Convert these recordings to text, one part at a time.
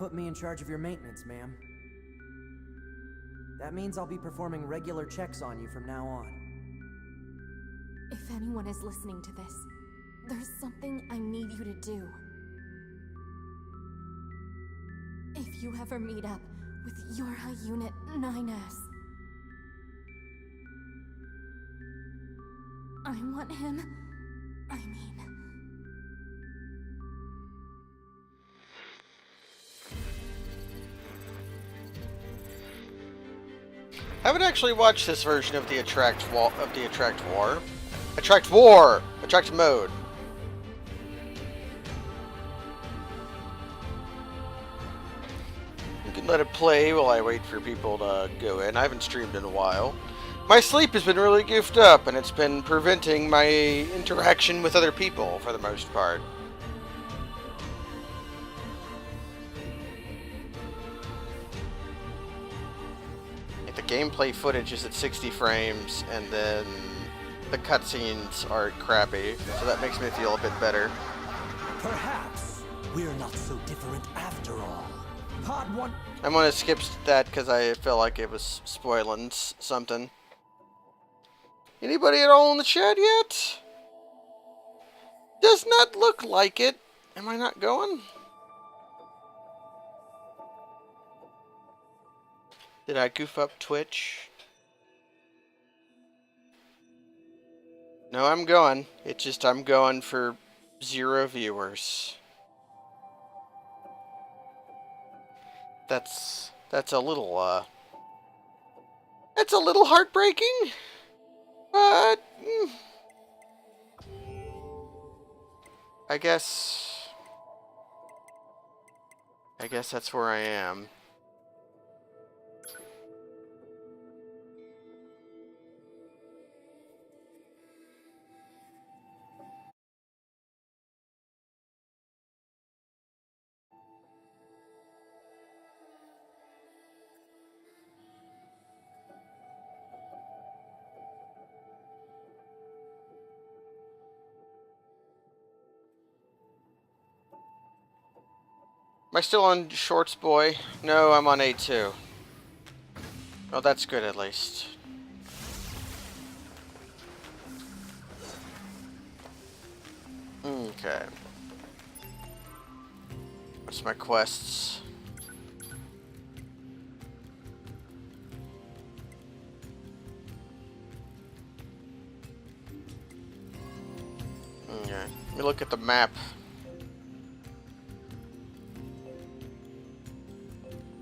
put me in charge of your maintenance, ma'am. That means I'll be performing regular checks on you from now on. If anyone is listening to this, there's something I need you to do. If you ever meet up with your high unit 9S, I want him. I haven't actually watched this version of the Attract mode. You can let it play while I wait for people to go in. I haven't streamed in a while. My sleep has been really goofed up, and it's been preventing my interaction with other people for the most part. The gameplay footage is at 60 frames, and then the cutscenes are crappy, so that makes me feel a bit better. Perhaps we're not so different after all. Pod 1. I'm gonna skip that because I feel like it was spoiling something. Anybody at all in the chat yet? Does not look like it. Am I not going? Did I goof up Twitch? No, I'm going. It's just I'm going for 0 viewers. That's a little that's a little heartbreaking. But I guess that's where I am. Am I still on Shorts, boy? No, I'm on A2. Oh, that's good at least. Okay. What's my quests? Okay. Let me look at the map.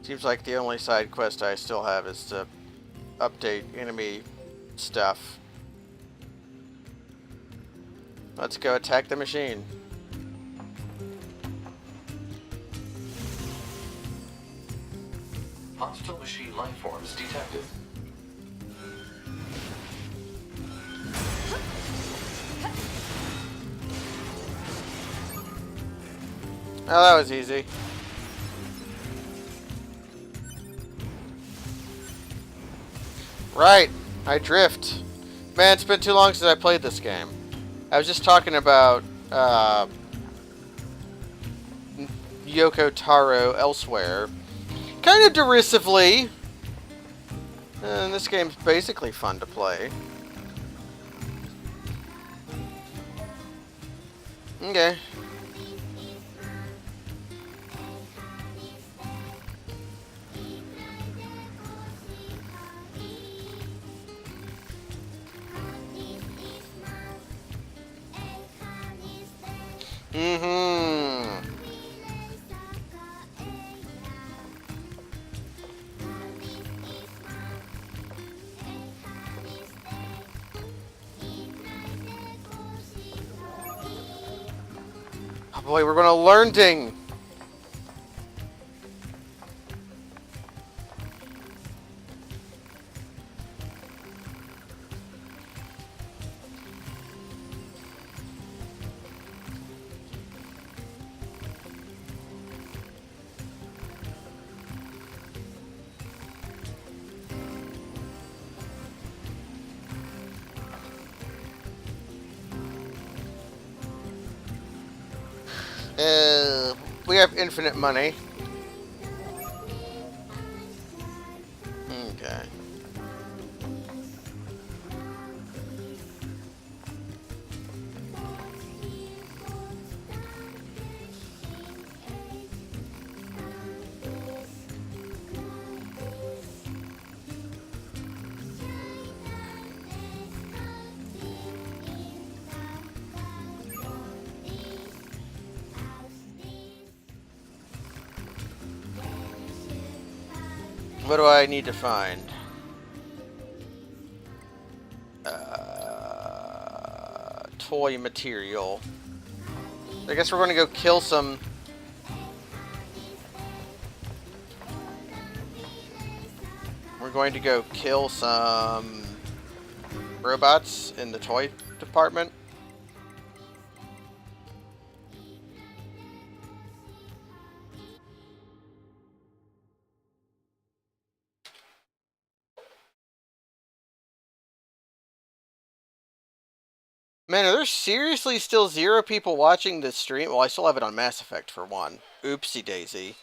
Seems like the only side quest I still have is to update enemy stuff. Let's go attack the machine. Hostile machine life forms detected. Oh, that was easy. Right, I drift. Man, it's been too long since I played this game. I was just talking about Yoko Taro elsewhere. Kind of derisively. And this game's basically fun to play. Okay. Oh boy, we're gonna learn Ding. We have infinite money. Okay. What do I need to find? Toy material. I guess we're going to go kill some... We're going to go kill some robots in the toy department. Man, are there seriously still 0 people watching this stream? Well, I still have it on Mass Effect for one. Oopsie daisy.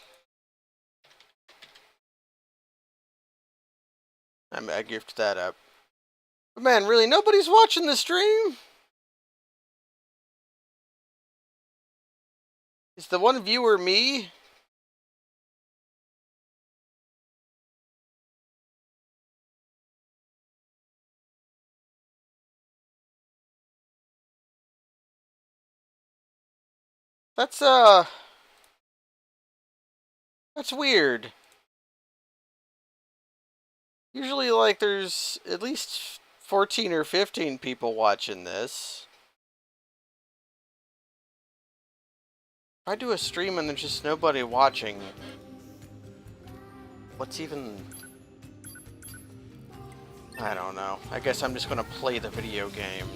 I gift that up. But man, really, nobody's watching the stream? Is the one viewer me? That's weird. Usually, like, there's at least 14 or 15 people watching this. If I do a stream and there's just nobody watching, what's even... I don't know. I guess I'm just gonna play the video game.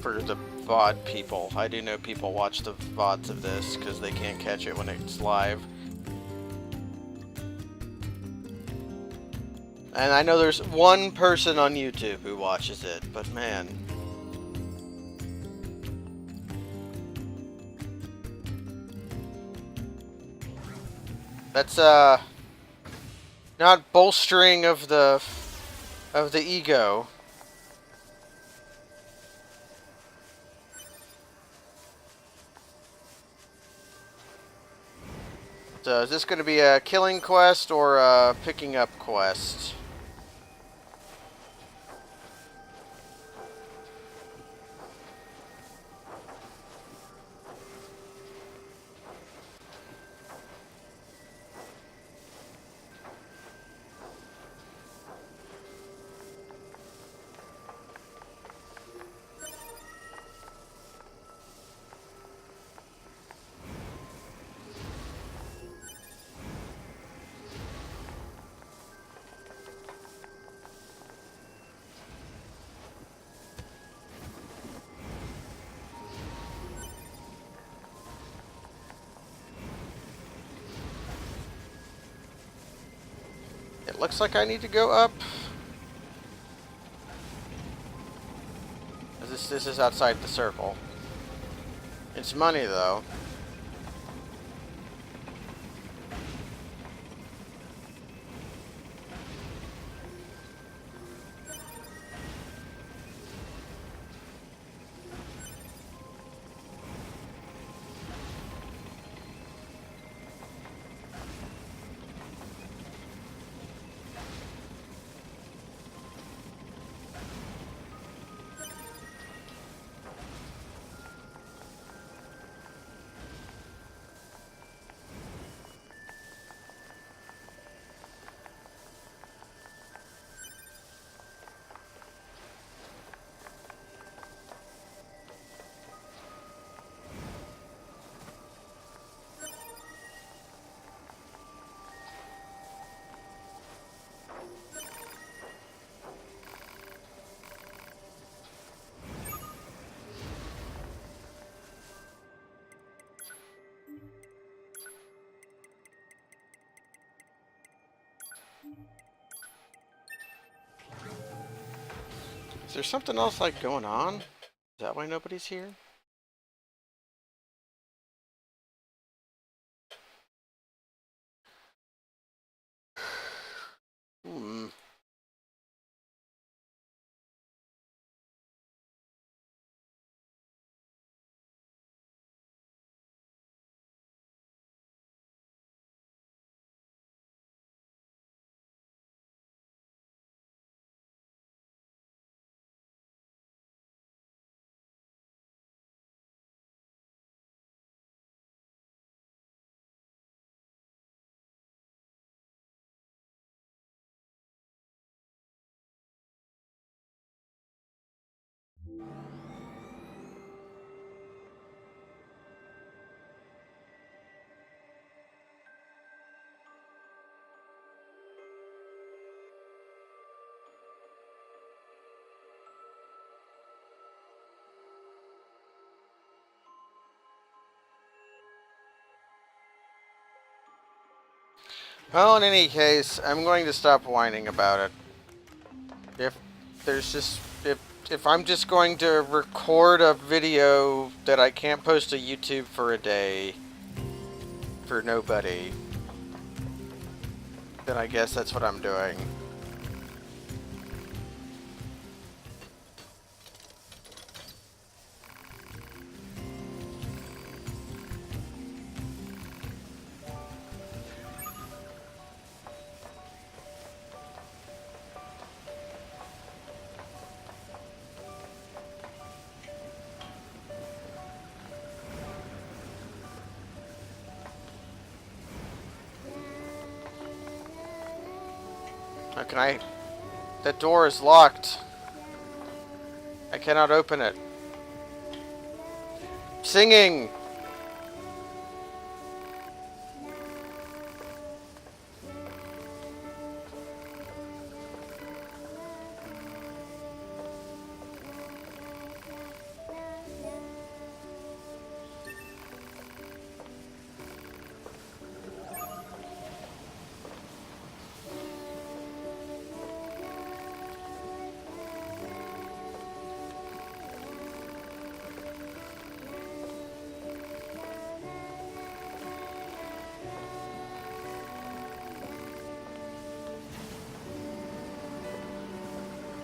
For the VOD people. I do know people watch the VODs of this because they can't catch it when it's live. And I know there's one person on YouTube who watches it, but man. That's not bolstering of the ego. So is this going to be a killing quest or a picking up quest? It looks like I need to go up. This is outside the circle. It's money though. Is there something else like going on? Is that why nobody's here? Well, in any case, I'm going to stop whining about it. If there's just if I'm just going to record a video that I can't post to YouTube for a day for nobody, then I guess that's what I'm doing. How can I? That door is locked. I cannot open it. Singing!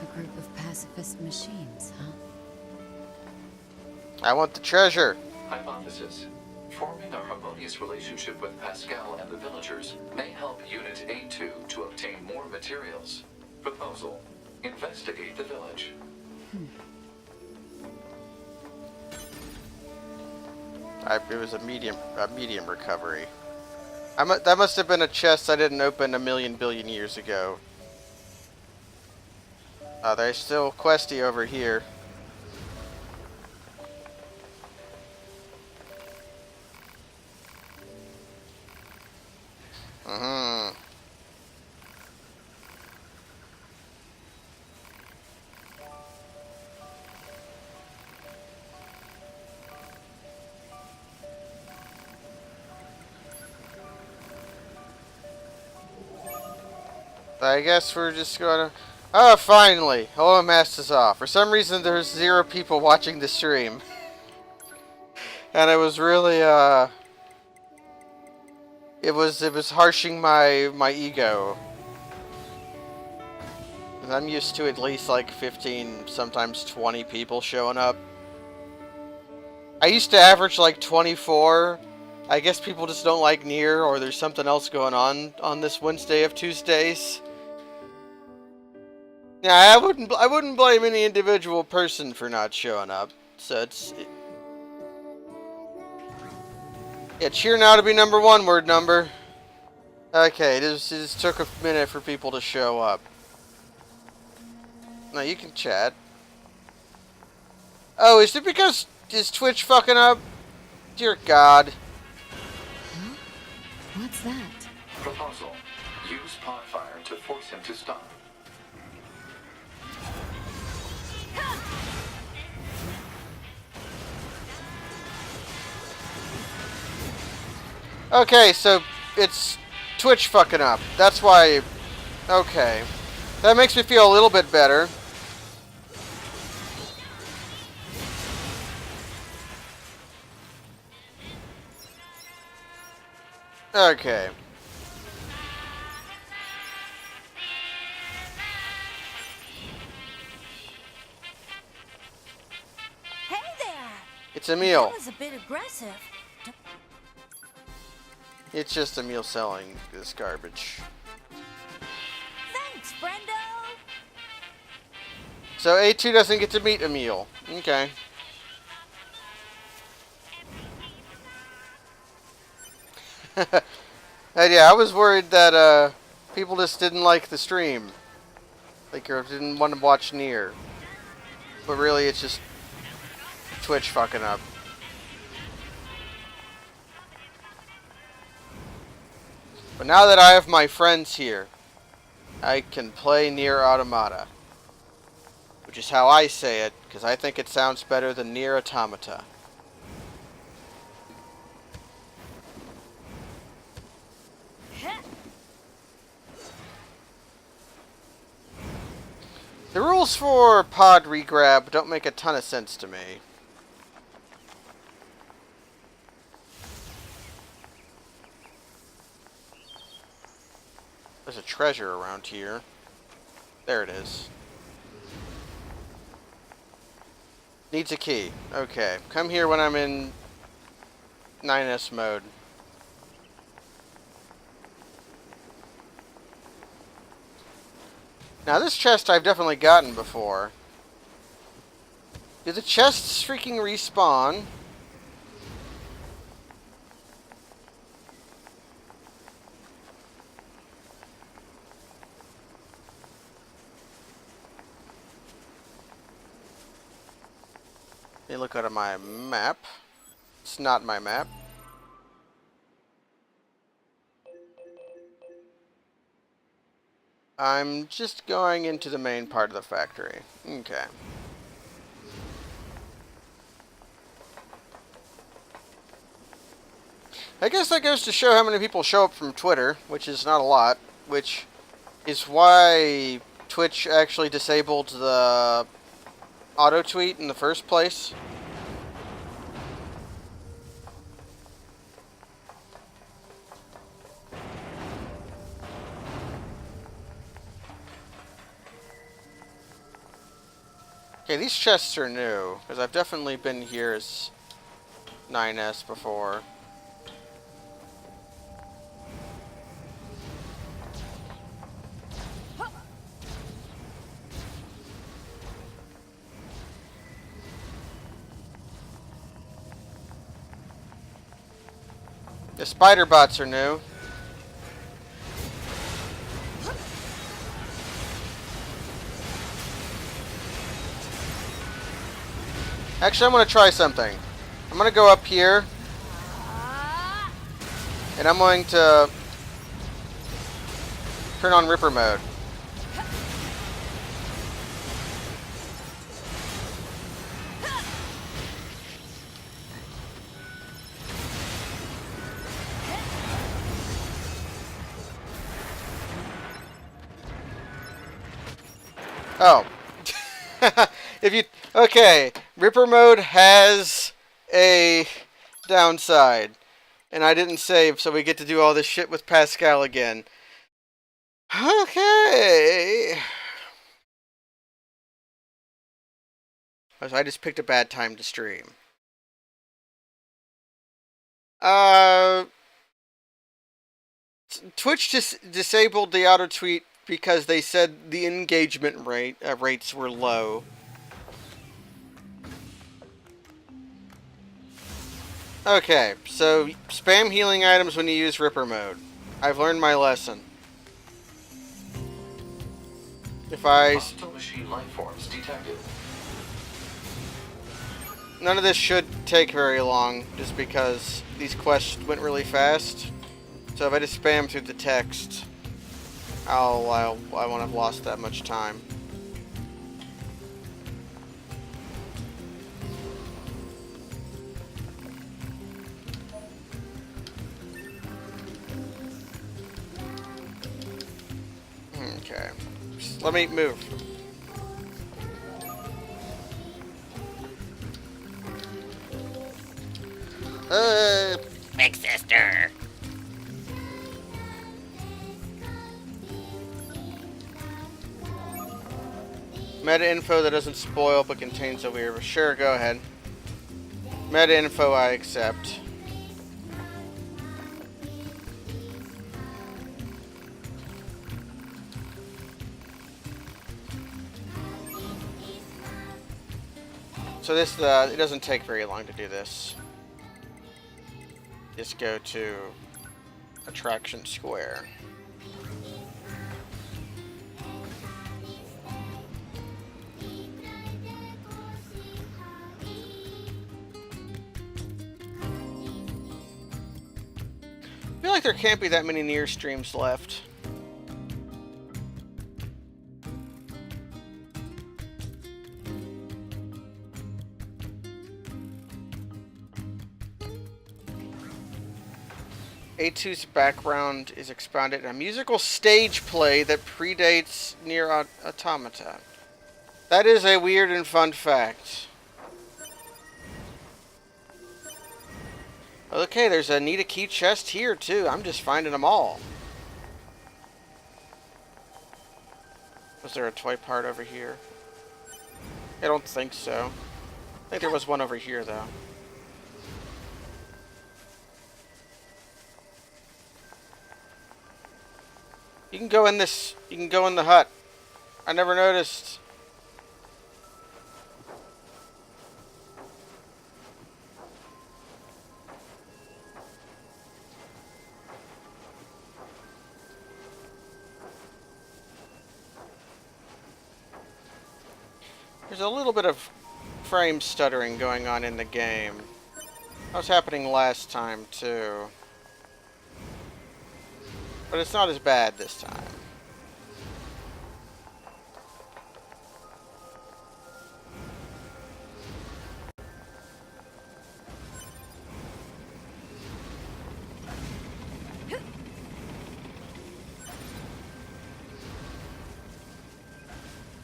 A group of pacifist machines, huh? I want the treasure. Hypothesis. Forming a harmonious relationship with Pascal and the villagers may help Unit A2 to obtain more materials. Proposal. Investigate the village. It was a medium recovery. That must have been a chest I didn't open a million billion years ago. There's still questy over here. I guess we're just gonna... Oh, finally! Hello, Master's off. For some reason, there's 0 people watching the stream. And it was really, It was harshing my ego. 'Cause I'm used to at least like 15, sometimes 20 people showing up. I used to average like 24. I guess people just don't like NieR, or there's something else going on this Wednesday of Tuesdays. Yeah, I wouldn't blame any individual person for not showing up. So yeah, cheer now to be #1 word number. Okay, it just took a minute for people to show up. No, you can chat. Oh, is it because is Twitch fucking up? Dear God. Huh? What's that? Proposal. Use potfire to force him to stop. Okay, so it's Twitch fucking up. That's why... Okay. That makes me feel a little bit better. Okay. Hey there! It's Emil. That was a bit aggressive. It's just Emil selling this garbage. Thanks, friendo! So A2 doesn't get to meet Emil. Okay. And yeah, I was worried that people just didn't like the stream. Like, or didn't want to watch NieR. But really, it's just Twitch fucking up. But now that I have my friends here, I can play NieR Automata. Which is how I say it, because I think it sounds better than NieR Automata. rules for pod regrab don't make a ton of sense to me. There's a treasure around here. There it is. Needs a key. Okay. Come here when I'm in 9S mode. Now this chest I've definitely gotten before. Do the chests freaking respawn? Let me look at my map. It's not my map. I'm just going into the main part of the factory. Okay. I guess that goes to show how many people show up from Twitter, which is not a lot, which is why Twitch actually disabled the auto-tweet in the first place. Okay, these chests are new, because I've definitely been here as 9S before. The spider bots are new. Actually, I'm going to try something. I'm going to go up here. And I'm going to turn on Ripper mode. Oh. If you... Okay. Ripper mode has a downside. And I didn't save, so we get to do all this shit with Pascal again. Okay. So I just picked a bad time to stream. Twitch just disabled the auto tweet because they said the engagement rates were low. Okay, so spam healing items when you use Ripper mode. I've learned my lesson. If I... Hostile machine life forms detected. None of this should take very long, just because these quests went really fast. So if I just spam through the text, I won't have lost that much time. Okay. Just let me move. Big sister. Meta info that doesn't spoil but contains a weird... Sure, go ahead. Meta info I accept. So this, it doesn't take very long to do this. Just go to Attraction Square. I feel like there can't be that many NieR streams left. A2's background is expounded in a musical stage play that predates NieR Automata. That is a weird and fun fact. Okay, there's a need a key chest here too. I'm just finding them all. Was there a toy part over here? I don't think so. I think there was one over here though. You can go in this. You can go in the hut. I never noticed. There's a little bit of frame stuttering going on in the game. That was happening last time too. But it's not as bad this time.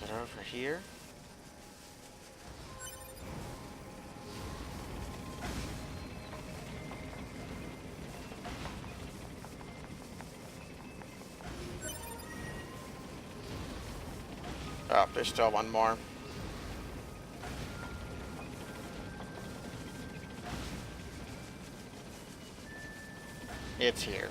Is it over here? Oh, there's still one more. It's here.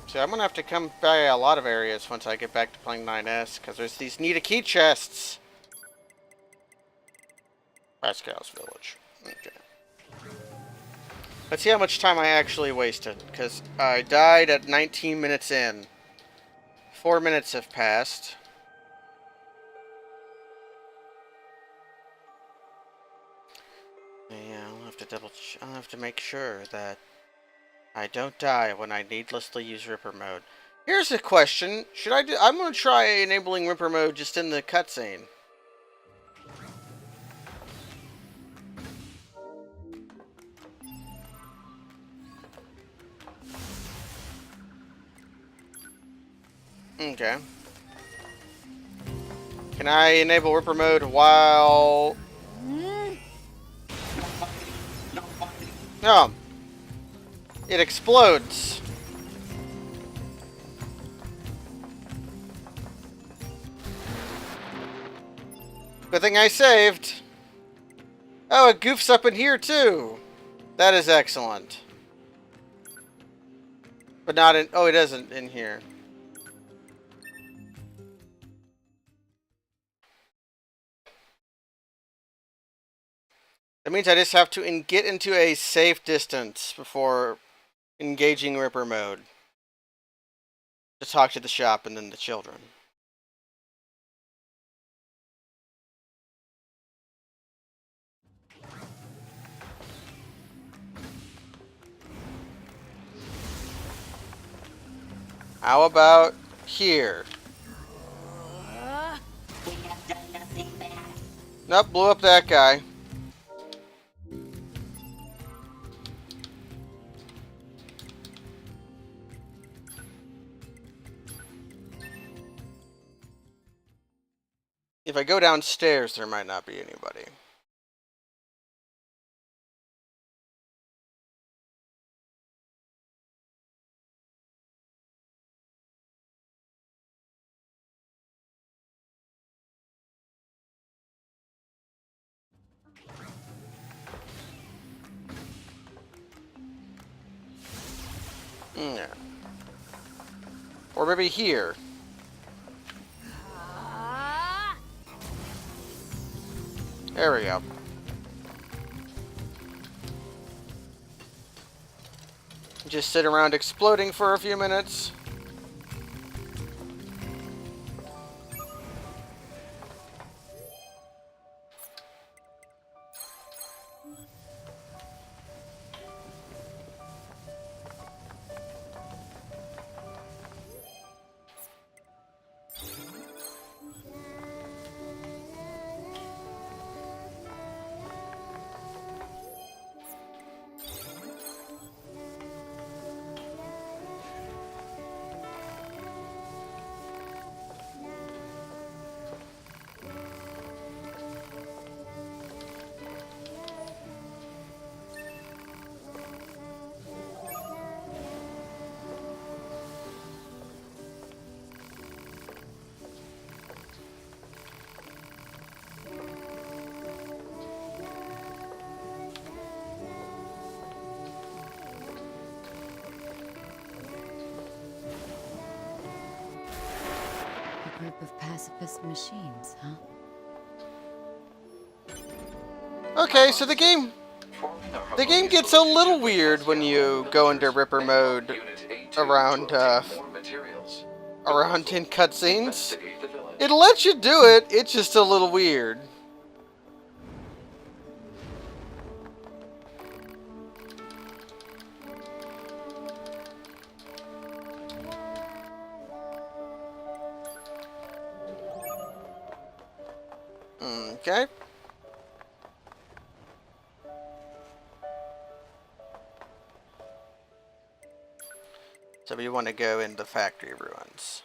So I'm gonna have to come by a lot of areas once I get back to playing 9S, because there's these need a key chests. Pascal's village. Okay. Let's see how much time I actually wasted, because I died at 19 minutes in. 4 minutes have passed. Yeah, I'll have to make sure that I don't die when I needlessly use Ripper mode. Here's a question. I'm gonna try enabling Ripper mode just in the cutscene. Okay. Can I enable Ripper mode while... No. It explodes. Good thing I saved. Oh, it goofs up in here too. That is excellent. But not in... Oh, it isn't in here. That means I just have to get into a safe distance before engaging Ripper mode. To talk to the shop and then the children. How about here? Nope, blew up that guy. If I go downstairs, there might not be anybody. Yeah. Or maybe here. There we go. Just sit around exploding for a few minutes. group of pacifist machines, huh? Okay, so the game gets a little weird when you go into Ripper mode around in cutscenes. It lets you do it, it's just a little weird. Okay. So we want to go in the factory ruins.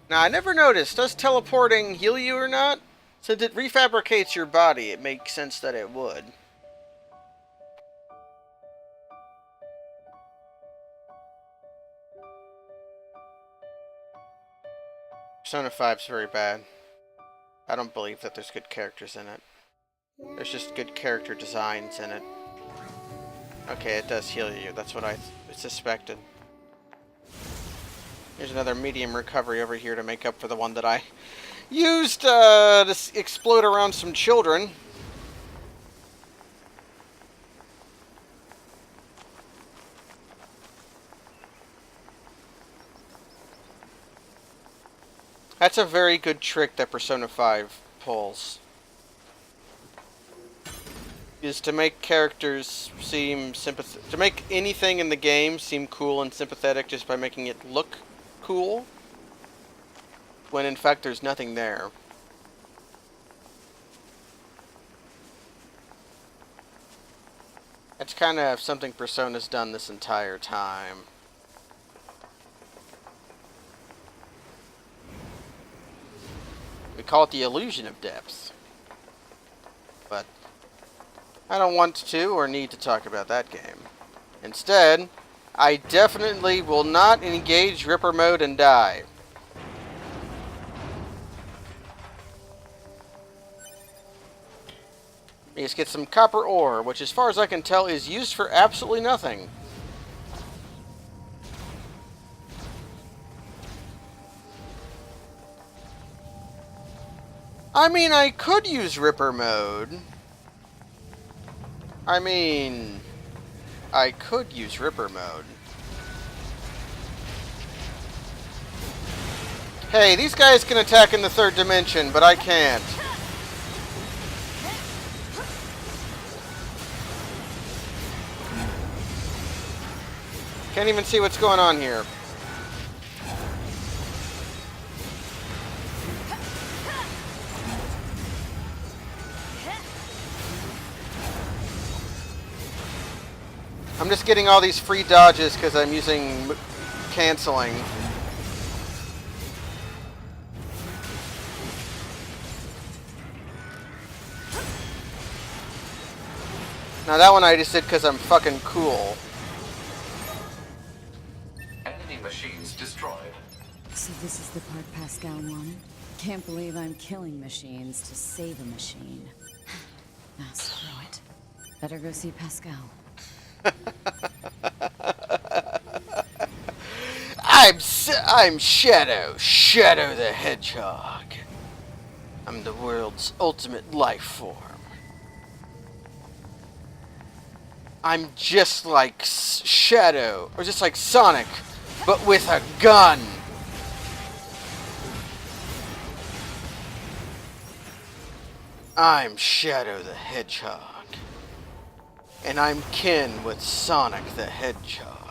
Now, I never noticed, does teleporting heal you or not? Since it refabricates your body, it makes sense that it would. Persona 5's very bad. I don't believe that there's good characters in it. There's just good character designs in it. Okay, it does heal you. That's what I suspected. Here's another medium recovery over here to make up for the one that I used to explode around some children. That's a very good trick that Persona 5 pulls. Is to make characters seem sympathetic, to make anything in the game seem cool and sympathetic just by making it look cool, when in fact there's nothing there. That's kind of something Persona's done this entire time. We call it the illusion of depth. But I don't want to or need to talk about that game. Instead, I definitely will not engage Ripper mode and die. Let's get some copper ore, which as far as I can tell is used for absolutely nothing. I mean, I could use Ripper mode. I could use Ripper mode. Hey, these guys can attack in the third dimension, but I can't. Can't even see what's going on here. I'm just getting all these free dodges because I'm using canceling. Now that one I just did because I'm fucking cool. Enemy machines destroyed. So this is the part Pascal wanted? Can't believe I'm killing machines to save a machine. Now screw it. Better go see Pascal. I'm Shadow the Hedgehog. I'm the world's ultimate life form. I'm just like Shadow, or just like Sonic, but with a gun. I'm Shadow the Hedgehog, and I'm kin with Sonic the Hedgehog.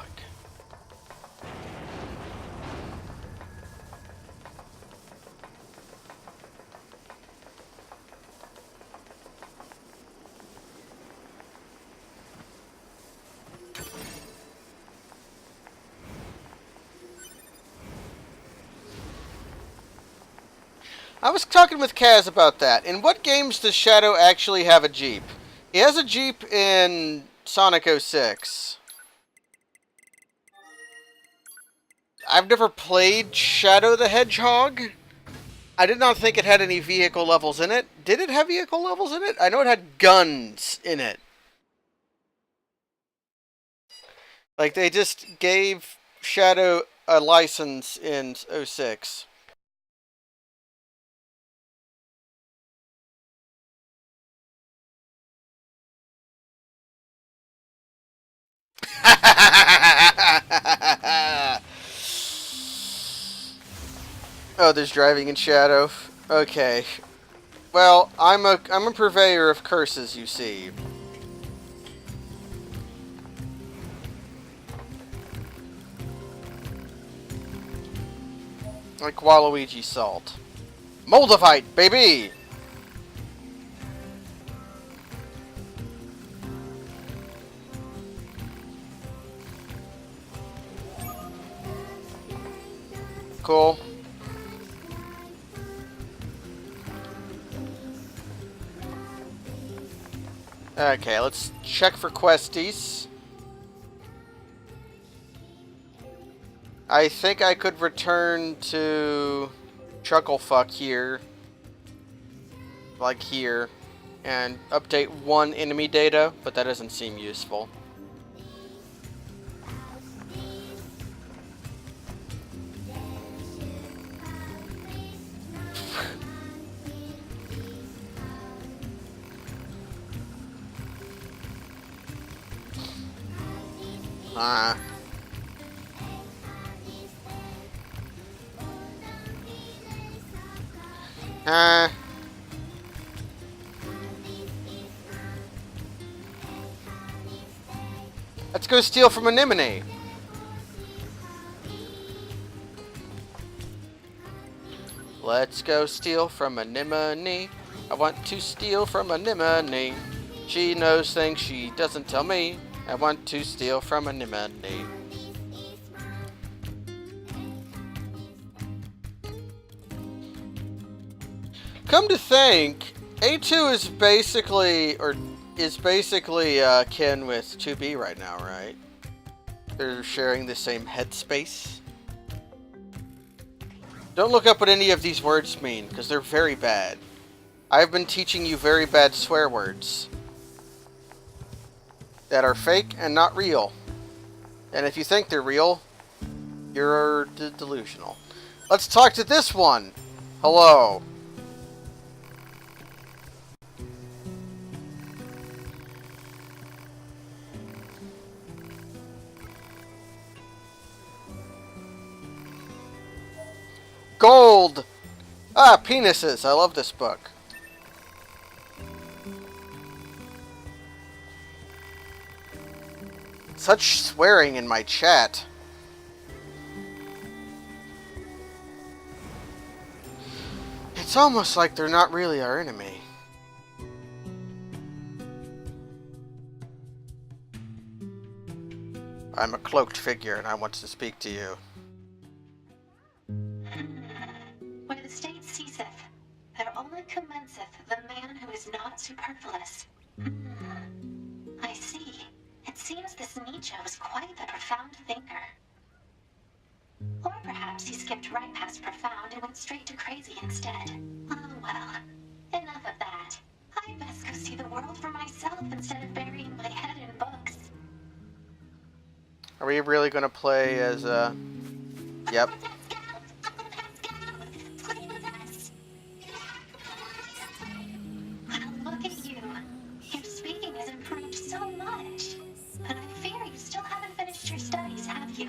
I was talking with Kaz about that. In what games does Shadow actually have a Jeep? He has a Jeep in Sonic 06. I've never played Shadow the Hedgehog. I did not think it had any vehicle levels in it. Did it have vehicle levels in it? I know it had guns in it. Like, they just gave Shadow a license in '06. Oh, there's driving in Shadow. Okay. Well, I'm a purveyor of curses, you see. Like Waluigi salt. Moldavite, baby! Cool. Okay, let's check for questies. I think I could return to Chucklefuck here. Like here. And update one enemy data, but that doesn't seem useful. Let's go steal from Anemone. Let's go steal from Anemone. I want to steal from Anemone. She knows things she doesn't tell me. I want to steal from Anemone. Come to think, A2 is basically kin with 2B right now, right? They're sharing the same headspace. Don't look up what any of these words mean, because they're very bad. I've been teaching you very bad swear words that are fake and not real. And if you think they're real, you're delusional. Let's talk to this one. Hello. Gold! Ah, penises. I love this book. Such swearing in my chat. It's almost like they're not really our enemy. I'm a cloaked figure and I want to speak to you. Where the state ceaseth, there only commenceth the man who is not superfluous. I see. It seems this Nietzsche was quite the profound thinker. Or perhaps he skipped right past profound and went straight to crazy instead. Oh well, enough of that. I best go see the world for myself instead of burying my head in books. Are we really going to play as, Yep. Look at you. Your speaking has improved so much. But I fear you still haven't finished your studies, have you?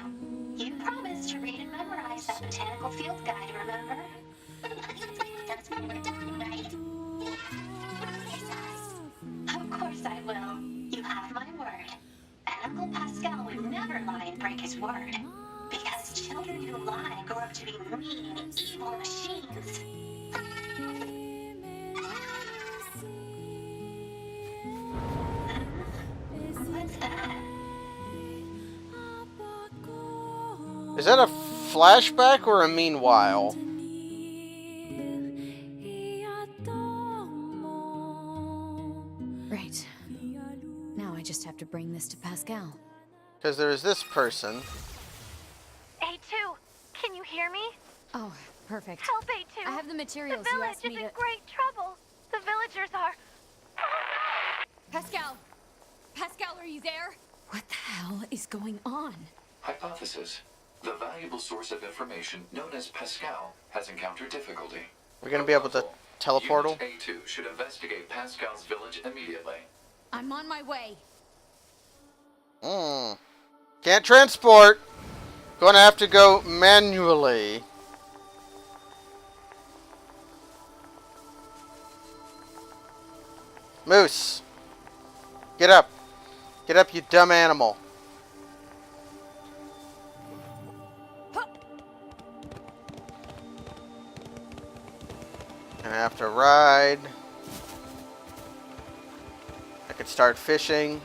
You promised to read and memorize that botanical field guide, remember? That's when we're done, right? Of course I will. You have my word. And Uncle Pascal would never lie and break his word. Because children who lie grow up to be mean, evil machines. What's that? Is that a flashback or a meanwhile? Right. Now I just have to bring this to Pascal. Because there's this person. A2, can you hear me? Oh, perfect. Help, A2. I have the materials The you village asked is me in to... great trouble. The villagers are... Pascal! Pascal, are you there? What the hell is going on? Hypothesis. The valuable source of information known as Pascal has encountered difficulty. We're gonna be able to teleportal? Unit A2 should investigate Pascal's village immediately. I'm on my way. Can't transport. Gonna have to go manually. Moose. Get up. Get up, you dumb animal. Gonna have to ride. I could start fishing.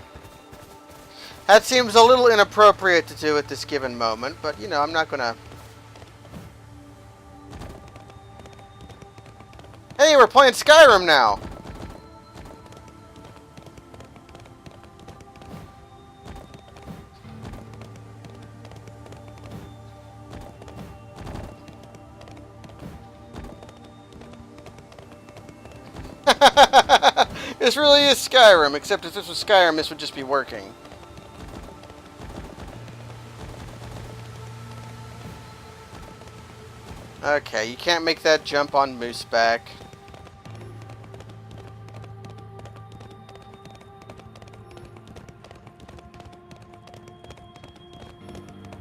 That seems a little inappropriate to do at this given moment, but you know, I'm not gonna... Hey, we're playing Skyrim now! This really is Skyrim, except if this was Skyrim, this would just be working. Okay, you can't make that jump on Mooseback.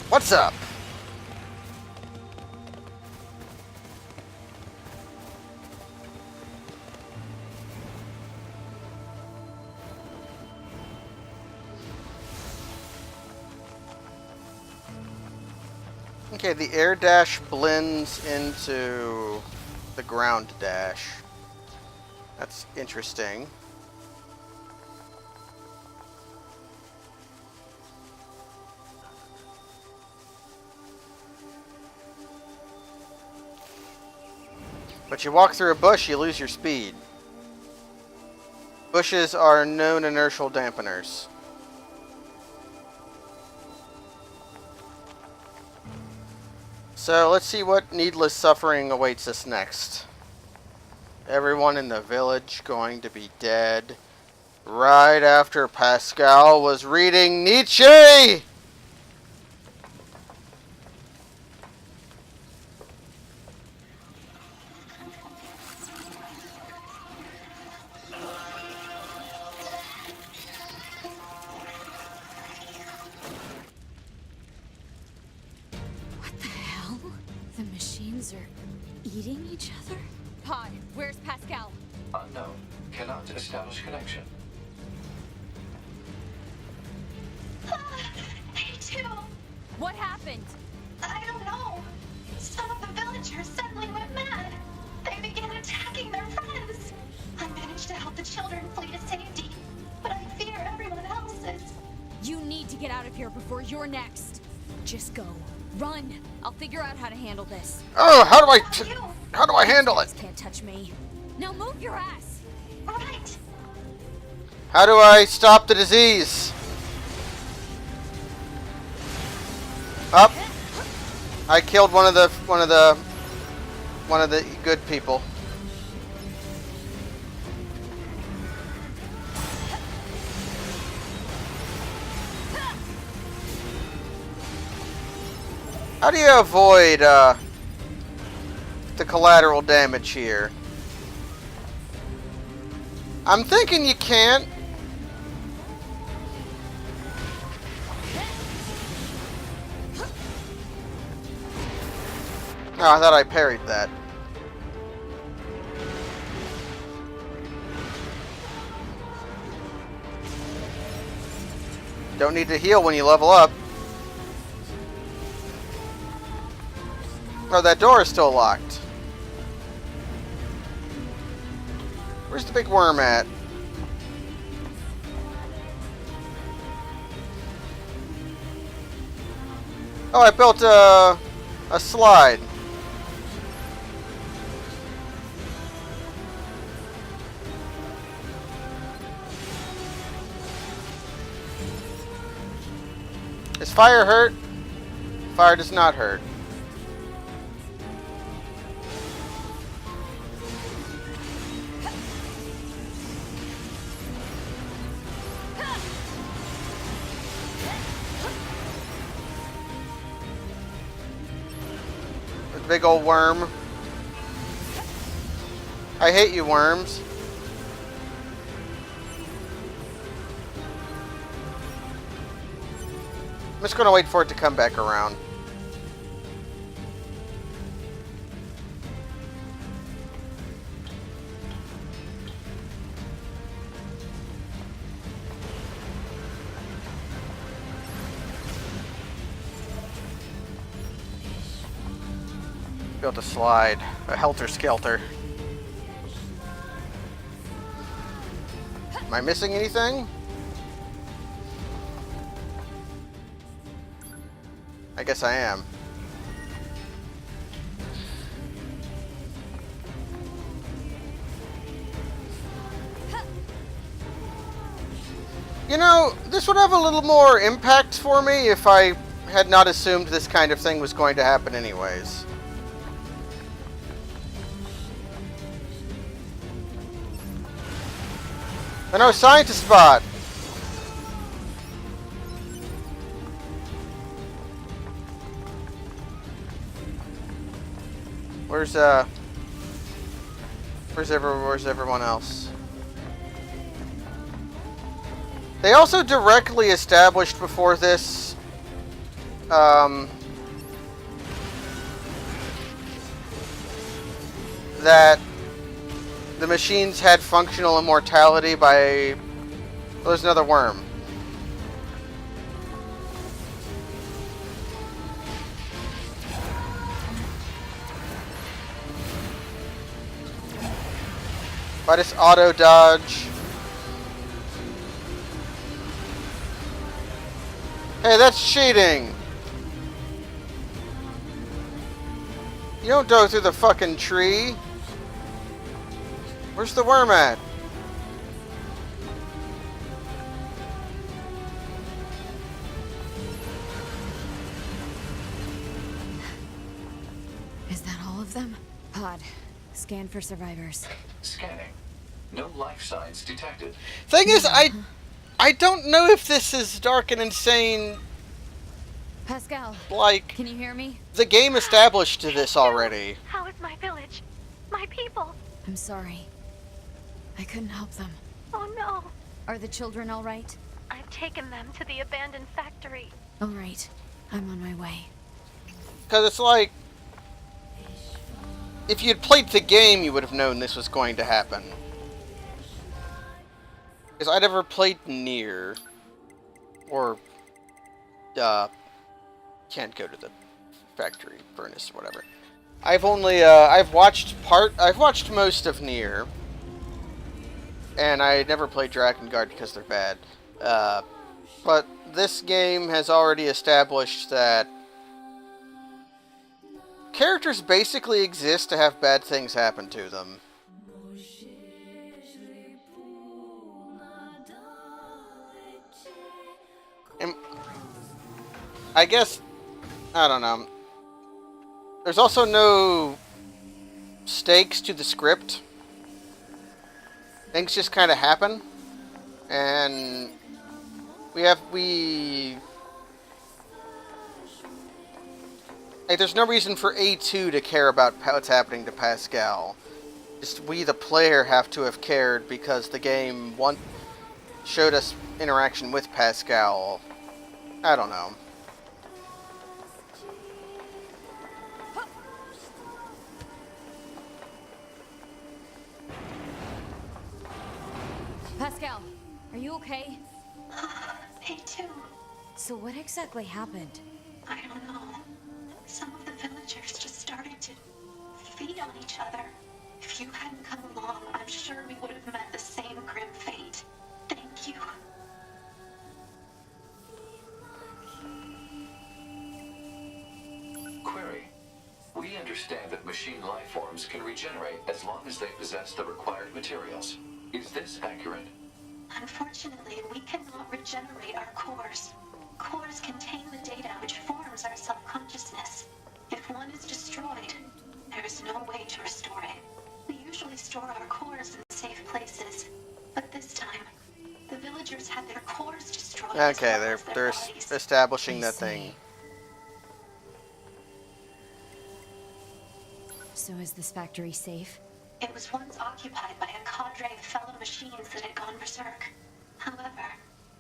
What's up? Okay, the air dash blends into the ground dash. That's interesting. But you walk through a bush, you lose your speed. Bushes are known inertial dampeners. So let's see what needless suffering awaits us next. Everyone in the village going to be dead right after Pascal was reading Nietzsche! What the hell? The machines are eating each other? Pod, where's Pascal? Unknown. Cannot establish connection. A2! What happened? I don't know. Some of the villagers suddenly went mad. They began attacking their friends. I managed to help the children flee to safety, but I fear everyone else is. You need to get out of here before you're next. Just go. Run. I'll figure out how to handle this. Oh, how do I handle it? Can't touch me. Now move your ass. Right. How do I stop the disease? Up. I killed one of the good people. How do you avoid the collateral damage here? I'm thinking you can't. Oh, I thought I parried that. Don't need to heal when you level up. Oh, that door is still locked. Where's the big worm at? Oh, I built a slide. Does fire hurt? Fire does not hurt. Big ol' worm. I hate you, worms. I'm just gonna wait for it to come back around. Built a slide. A helter-skelter. Am I missing anything? I guess I am. You know, this would have a little more impact for me if I had not assumed this kind of thing was going to happen anyways. No scientist spot! Where's everyone else? They also directly established before this, that the machines had functional immortality by... Oh, there's another worm. If I just auto dodge. Hey, that's cheating! You don't go through the fucking tree. Where's the worm at? Is that all of them? Pod, scan for survivors. Scanning. No life signs detected. Thing is, I don't know if this is dark and insane. Pascal, Like, can you hear me? the game established this already. How is my village? My people? I'm sorry. I couldn't help them. Oh no. Are the children all right? I've taken them to the abandoned factory. All right. I'm on my way. Because it's like, if you'd played the game, you would have known this was going to happen. Because I never played NieR. Or, can't go to the factory furnace or whatever. I've only, I've watched most of NieR. And I never played Drakengard because they're bad. But this game has already established that characters basically exist to have bad things happen to them. And I guess, I don't know. There's also no stakes to the script. Things just kind of happen, and like, there's no reason for A2 to care about what's happening to Pascal. Just we, the player, have to have cared because the game showed us interaction with Pascal. I don't know. Pascal, are you okay? Me too. So what exactly happened? I don't know. Some of the villagers just started to feed on each other. If you hadn't come along, I'm sure we would have met the same grim fate. Thank you. Query. We understand that machine life forms can regenerate as long as they possess the required materials. Is this accurate? Unfortunately, we cannot regenerate our cores. Cores contain the data which forms our self-consciousness. If one is destroyed, there is no way to restore it. We usually store our cores in safe places, but this time, the villagers had their cores destroyed. Okay, as well as their they're bodies. establishing that thing. So is this factory safe? It was once occupied by a cadre of fellow machines that had gone berserk. However,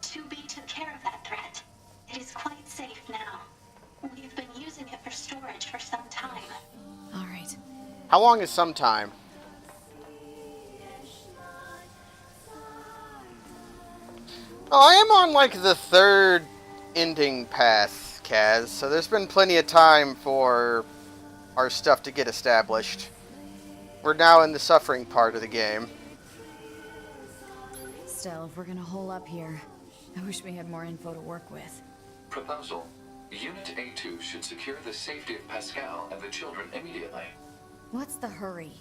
2B took care of that threat. It is quite safe now. We've been using it for storage for some time. All right. How long is some time? Oh, I am on like the third ending path, Kaz, so there's been plenty of time for our stuff to get established. We're now in the suffering part of the game. Still, if we're gonna hole up here, I wish we had more info to work with. Proposal. Unit A2 should secure the safety of Pascal and the children immediately. What's the hurry?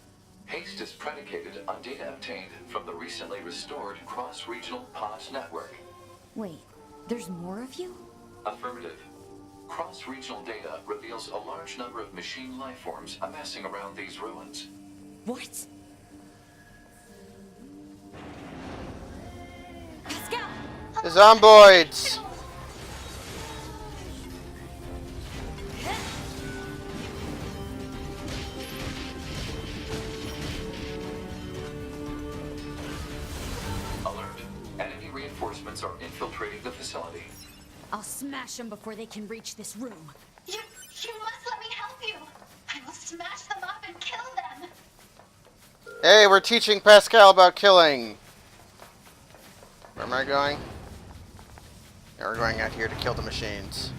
Haste is predicated on data obtained from the recently restored cross-regional pod network. Wait, there's more of you? Affirmative. Cross-regional data reveals a large number of machine lifeforms amassing around these ruins. What? Pascal! The zomboids! Alert. Enemy reinforcements are infiltrating the facility. I'll smash them before they can reach this room. You must let me help you. I will smash them up and kill them. Hey, we're teaching Pascal about killing. Where am I going? Yeah, we're going out here to kill the machines.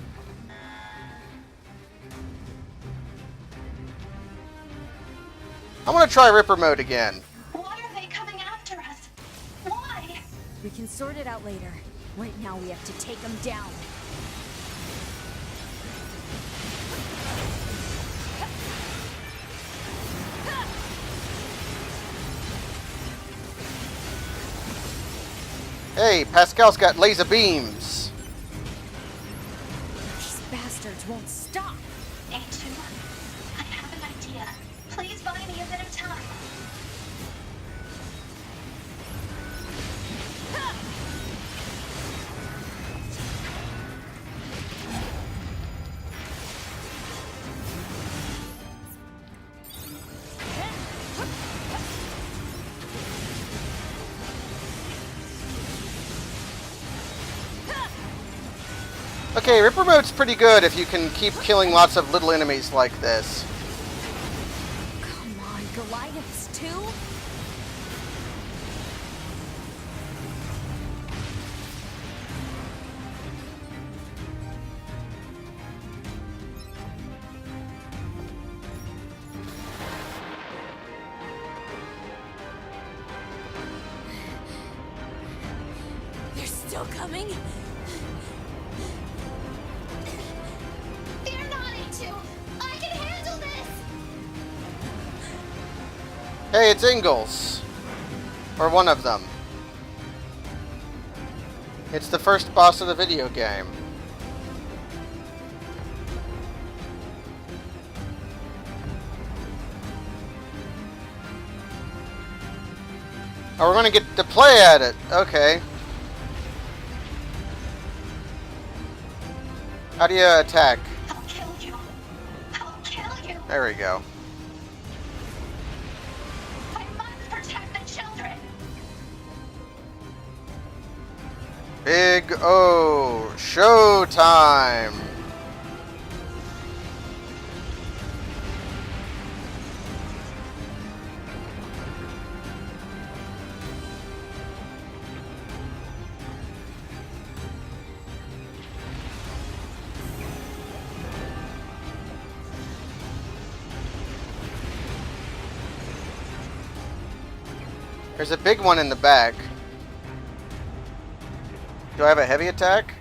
I want to try Ripper mode again. Why are they coming after us? Why? We can sort it out later. Right now we have to take them down. Hey, Pascal's got laser beams. These bastards won't stop. A2, I have an idea. Please buy me a bit of time. Okay, Ripper mode's pretty good if you can keep killing lots of little enemies like this. Come on, Goliaths too? They're still coming? Fear not, A2. I can handle this. Hey, it's Ingalls. Or one of them. It's the first boss of the video game. Oh, we're gonna get to play at it. Okay. How do you attack? I'll kill you. I'll kill you. There we go. I must protect the children. Big O. Showtime. There's a big one in the back. Do I have a heavy attack?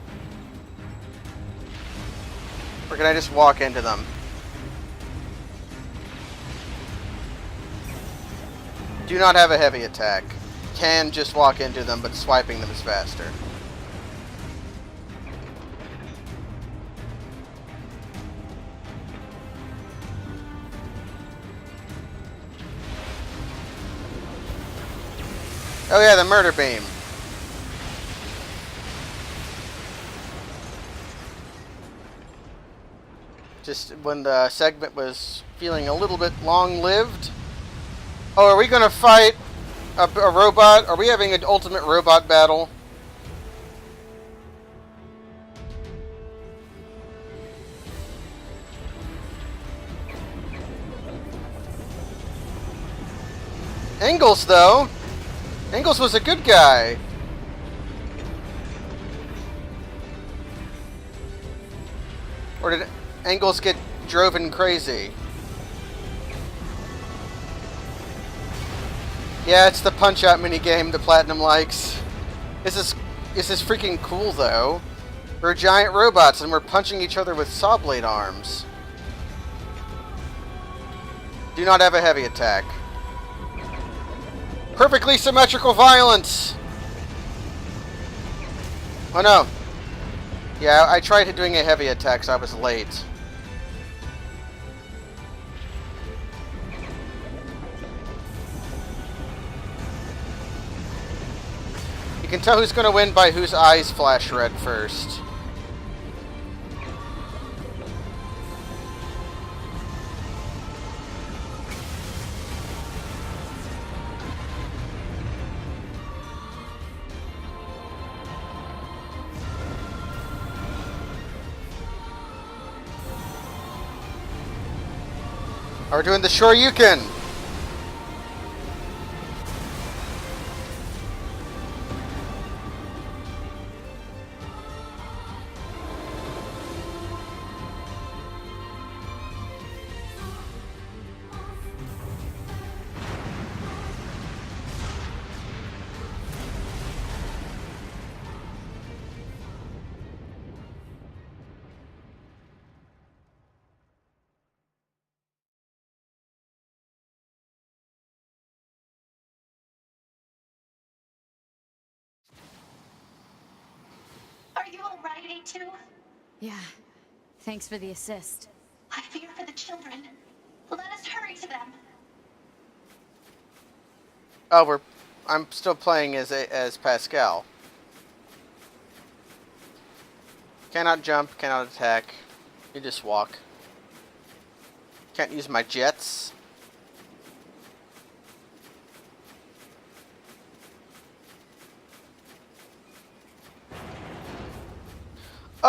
Or can I just walk into them? Do not have a heavy attack. Can just walk into them, but swiping them is faster. Oh yeah, the murder beam. Just when the segment was feeling a little bit long-lived. Oh, are we gonna fight a robot? Are we having an ultimate robot battle? Engels, though. Engels was a good guy. Or did Engels get driven crazy? Yeah, it's the Punch-Out minigame that Platinum likes. This is freaking cool, though. We're giant robots, and we're punching each other with saw blade arms. Do not have a heavy attack. Perfectly symmetrical violence! Oh no. Yeah, I tried doing a heavy attack, so I was late. You can tell who's going to win by whose eyes flash red first. We're doing the Shoryuken. Are you alright, A2? Yeah. Thanks for the assist. I fear for the children. Let us hurry to them. Oh, I'm still playing as Pascal. Cannot jump, cannot attack. You just walk. Can't use my jets.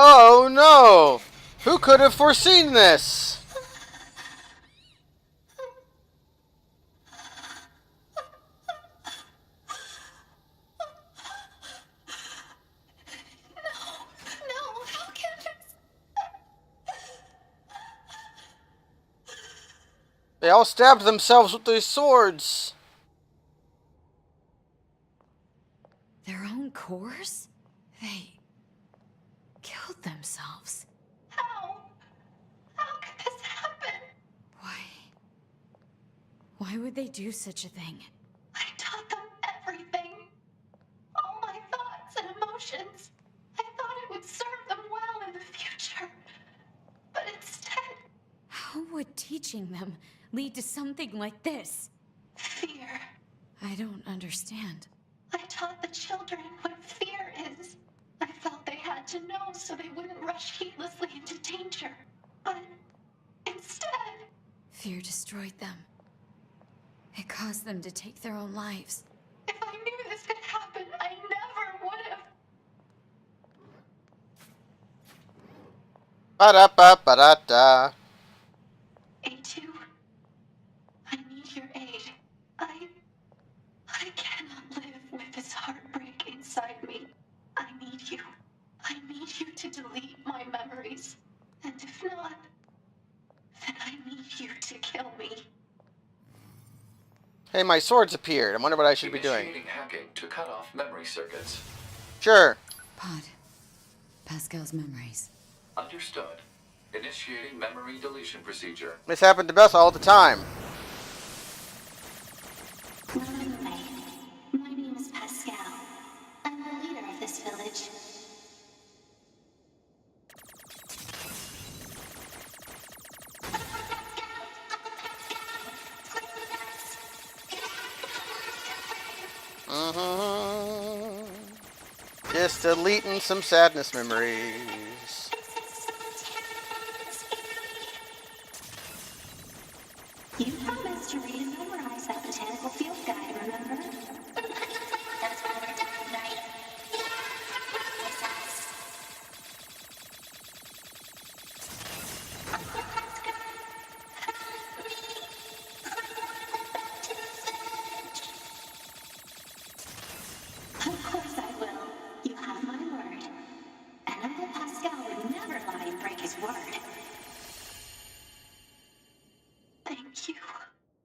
Oh no! Who could have foreseen this? No, how can this? They all stabbed themselves with their swords. Their own cores? They killed themselves. How? How could this happen? Why would they do such a thing? I taught them everything. All my thoughts and emotions. I thought it would serve them well in the future. But instead, How would teaching them lead to something like this? fear. I don't understand. I taught the children what fear is. I felt they had to know so they wouldn't rush heedlessly into danger. But instead, Fear destroyed them. It caused them to take their own lives. if I knew this could happen, I never would have. Ba-da-ba-ba-da-da. A2, I need your aid. I cannot live with this heartbreak inside me. I need you. I need you to delete my memories. And if not, then I need you to kill me. Hey, my swords appeared. I wonder what I should be doing. Initiating hacking to cut off memory circuits. Sure. Pod. Pascal's memories. Understood. Initiating memory deletion procedure. This happened to Beth all the time. My name is Pascal. I'm the leader of this village. Just deleting some sadness memories. You promised to read and memorize that botanical field guide, remember? That's why we're done, right? Of course I will. You have my word. And Uncle Pascal would never lie and break his word. Thank you,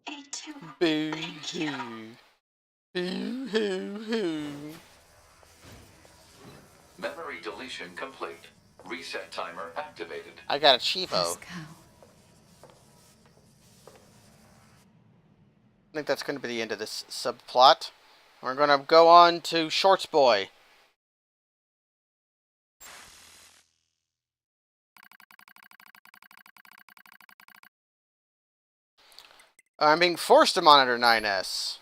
A2. Boo Thank you. hoo. Boo hoo hoo. Memory deletion complete. Reset timer activated. I got a Chivo. Pascal. I think that's going to be the end of this subplot. We're going to go on to Shorts Boy. I'm being forced to monitor 9S.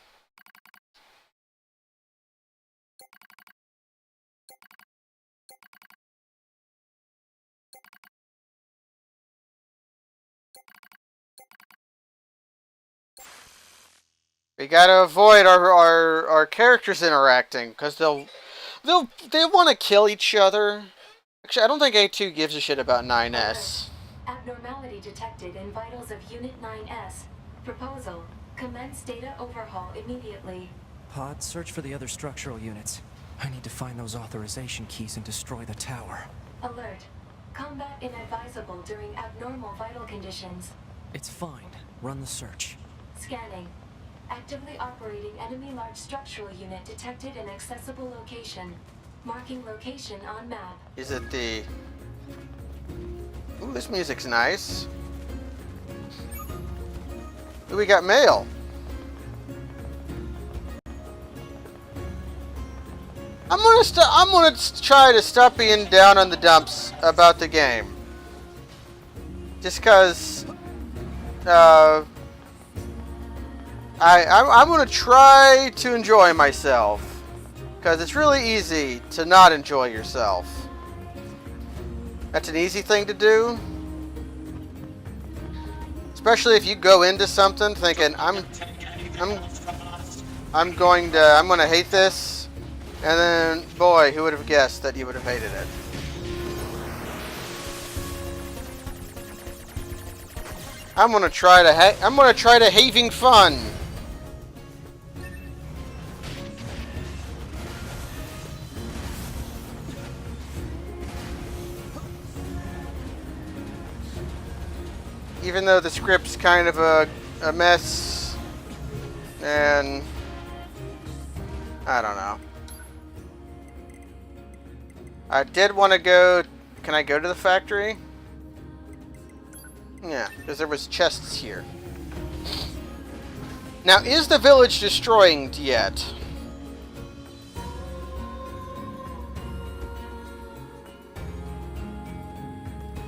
We gotta avoid our characters interacting, because they want to kill each other. Actually, I don't think A2 gives a shit about 9S. Abnormality detected in vitals of Unit 9S. Proposal: commence data overhaul immediately. Pod, search for the other structural units. I need to find those authorization keys and destroy the tower. Alert: combat inadvisable during abnormal vital conditions. It's fine. Run the search. Scanning. Actively operating enemy large structural unit detected in accessible location. Marking location on map. Is it the... Ooh, this music's nice. Ooh, we got mail. I'm gonna try to stop being down on the dumps about the game. Just cause I'm gonna try to enjoy myself. Because it's really easy to not enjoy yourself. That's an easy thing to do. Especially if you go into something thinking I'm gonna hate this, and then boy, who would have guessed that you would have hated it? I'm gonna try to having fun. Even though the script's kind of a mess, and I don't know. I did want to go. Can I go to the factory? Yeah, because there was chests here. Now, is the village destroyed yet?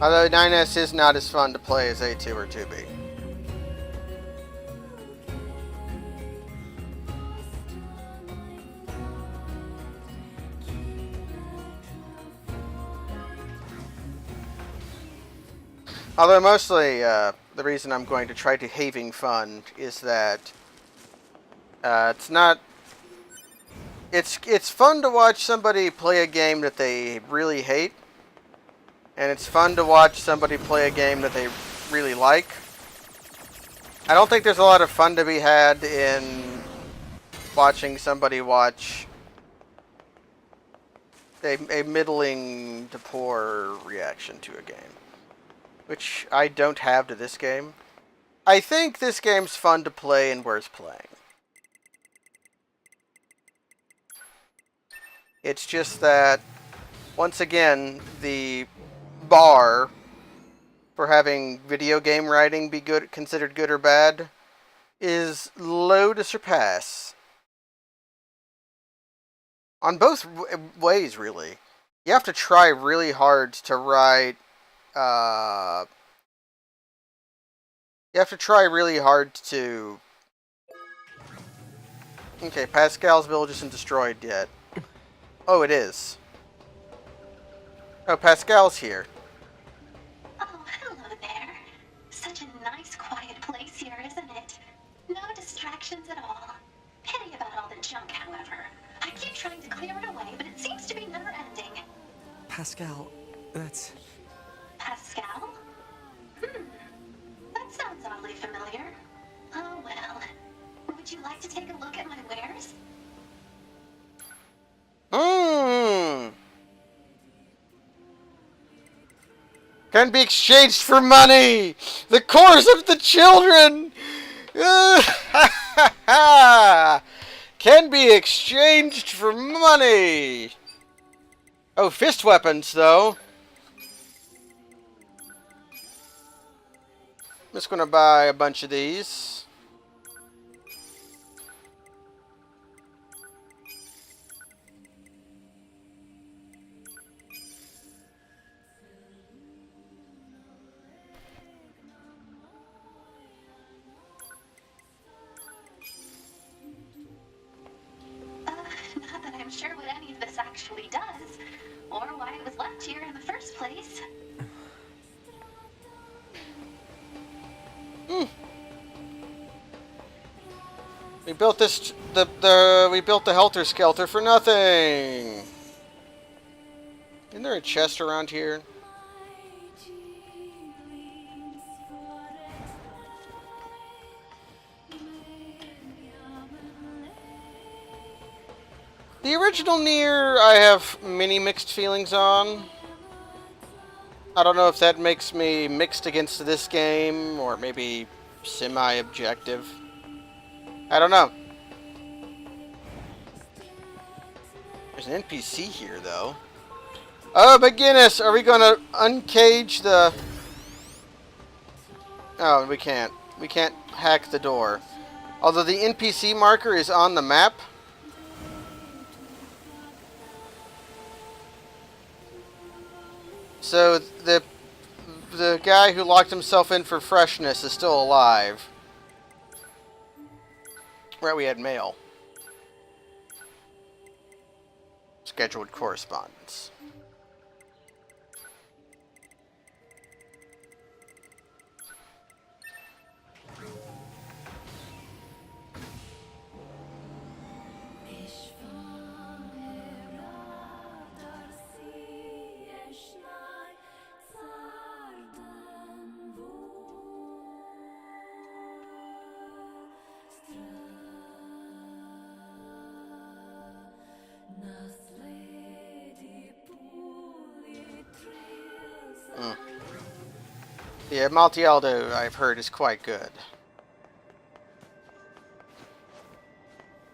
Although 9S is not as fun to play as A2 or 2B. Although mostly the reason I'm going to try to having fun is that it's not... It's fun to watch somebody play a game that they really hate. And it's fun to watch somebody play a game that they really like. I don't think there's a lot of fun to be had in watching somebody watch a middling to poor reaction to a game. Which I don't have to this game. I think this game's fun to play and worth playing. It's just that, once again, the bar for having video game writing be considered good or bad is low to surpass. On both ways, really. You have to try really hard to write. You have to try really hard to... Okay, Pascal's village isn't destroyed yet. Oh, it is. Oh, Pascal's here. Oh, hello there. Such a nice, quiet place here, isn't it? Pascal, that's... Pascal? That sounds oddly familiar. Oh well. Would you like to take a look at my wares? Can be exchanged for money! The cores of the children! Can be exchanged for money! Oh, fist weapons, though. I'm just gonna buy a bunch of these. Not that I'm sure what any of this actually does, or why it was left here in the first place. We built this we built the Helter Skelter for nothing. Isn't there a chest around here? The original NieR I have many mixed feelings on. I don't know if that makes me mixed against this game or maybe semi-objective. I don't know. There's an NPC here, though. Oh, McGinnis, are we gonna uncage the... Oh, we can't. We can't hack the door. Although the NPC marker is on the map. So the guy who locked himself in for freshness is still alive. Right, we had mail. Scheduled correspondence. Yeah, Maltialdo, I've heard, is quite good.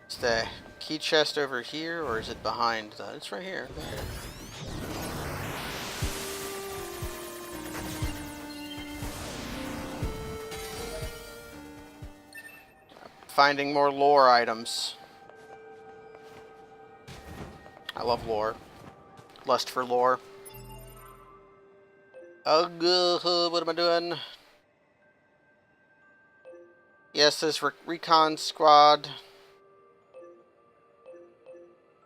Is the key chest over here, or is it behind the... It's right here. Finding more lore items. I love lore. Lust for lore. What am I doing? Yes, there's recon squad.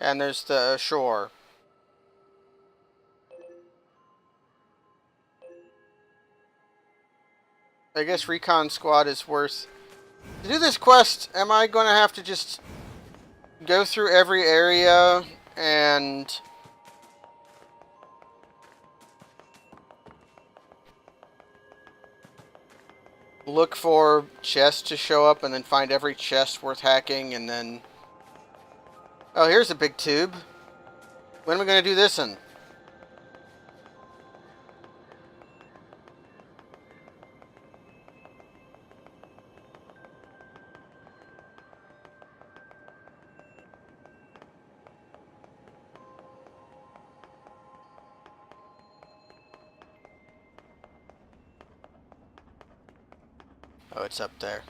And there's the shore. I guess recon squad is worth... To do this quest, am I going to have to just go through every area and... look for chests to show up and then find every chest worth hacking and then... Oh, here's a big tube. When am I going to do this in? Oh, it's up there.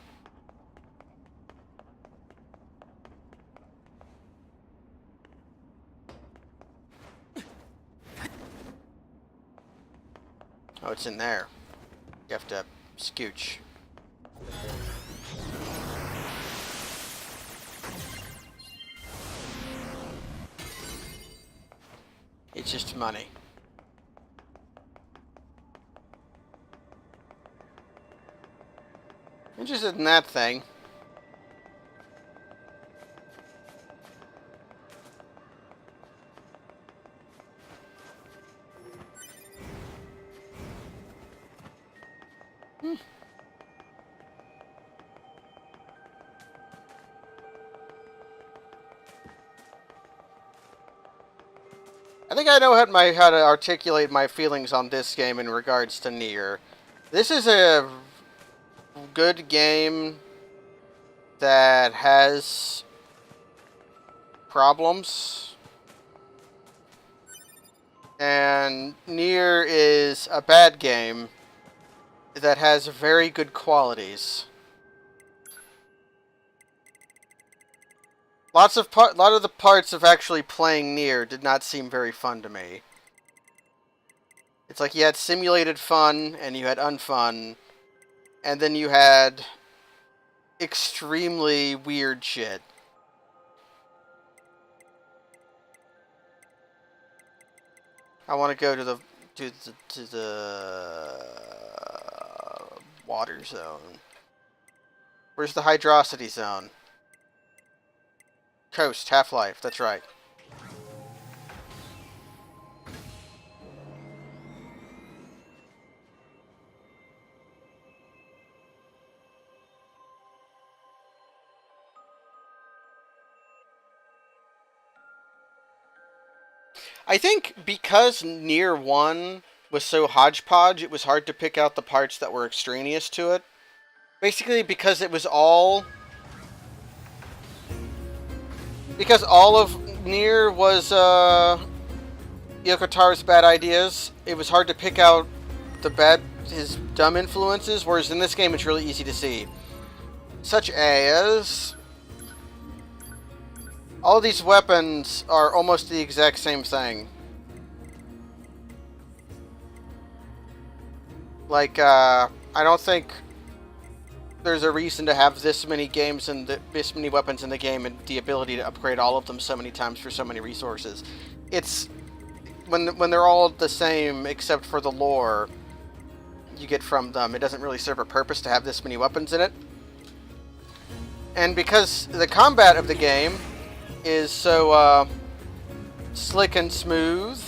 Oh, it's in there. You have to scooch. It's just money. Interested in that thing. I think I know how to articulate my feelings on this game in regards to NieR. This is a good game that has problems, and NieR is a bad game that has very good qualities. A lot of the parts of actually playing NieR did not seem very fun to me. It's like you had simulated fun and you had unfun, and then you had extremely weird shit. I want to go to the water zone. Where's the hydrosity zone? Coast, Half-Life, that's right. I think because NieR 1 was so hodgepodge, it was hard to pick out the parts that were extraneous to it. Basically because it was all... Because all of NieR was Yoko Taro's bad ideas, it was hard to pick out his dumb influences, whereas in this game it's really easy to see. Such as... all of these weapons are almost the exact same thing. Like, I don't think there's a reason to have this many games and this many weapons in the game and the ability to upgrade all of them so many times for so many resources. It's when they're all the same except for the lore you get from them, it doesn't really serve a purpose to have this many weapons in it. And because the combat of the game is so slick and smooth,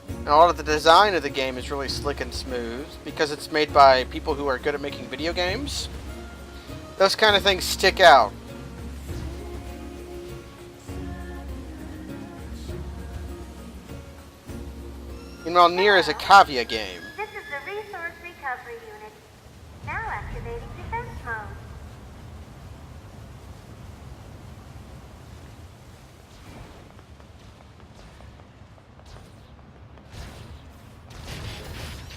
and a lot of the design of the game is really slick and smooth because it's made by people who are good at making video games, those kind of things stick out. Meanwhile, NieR is a cavia game. This is the Resource Recovery Unit. Now activating defense mode.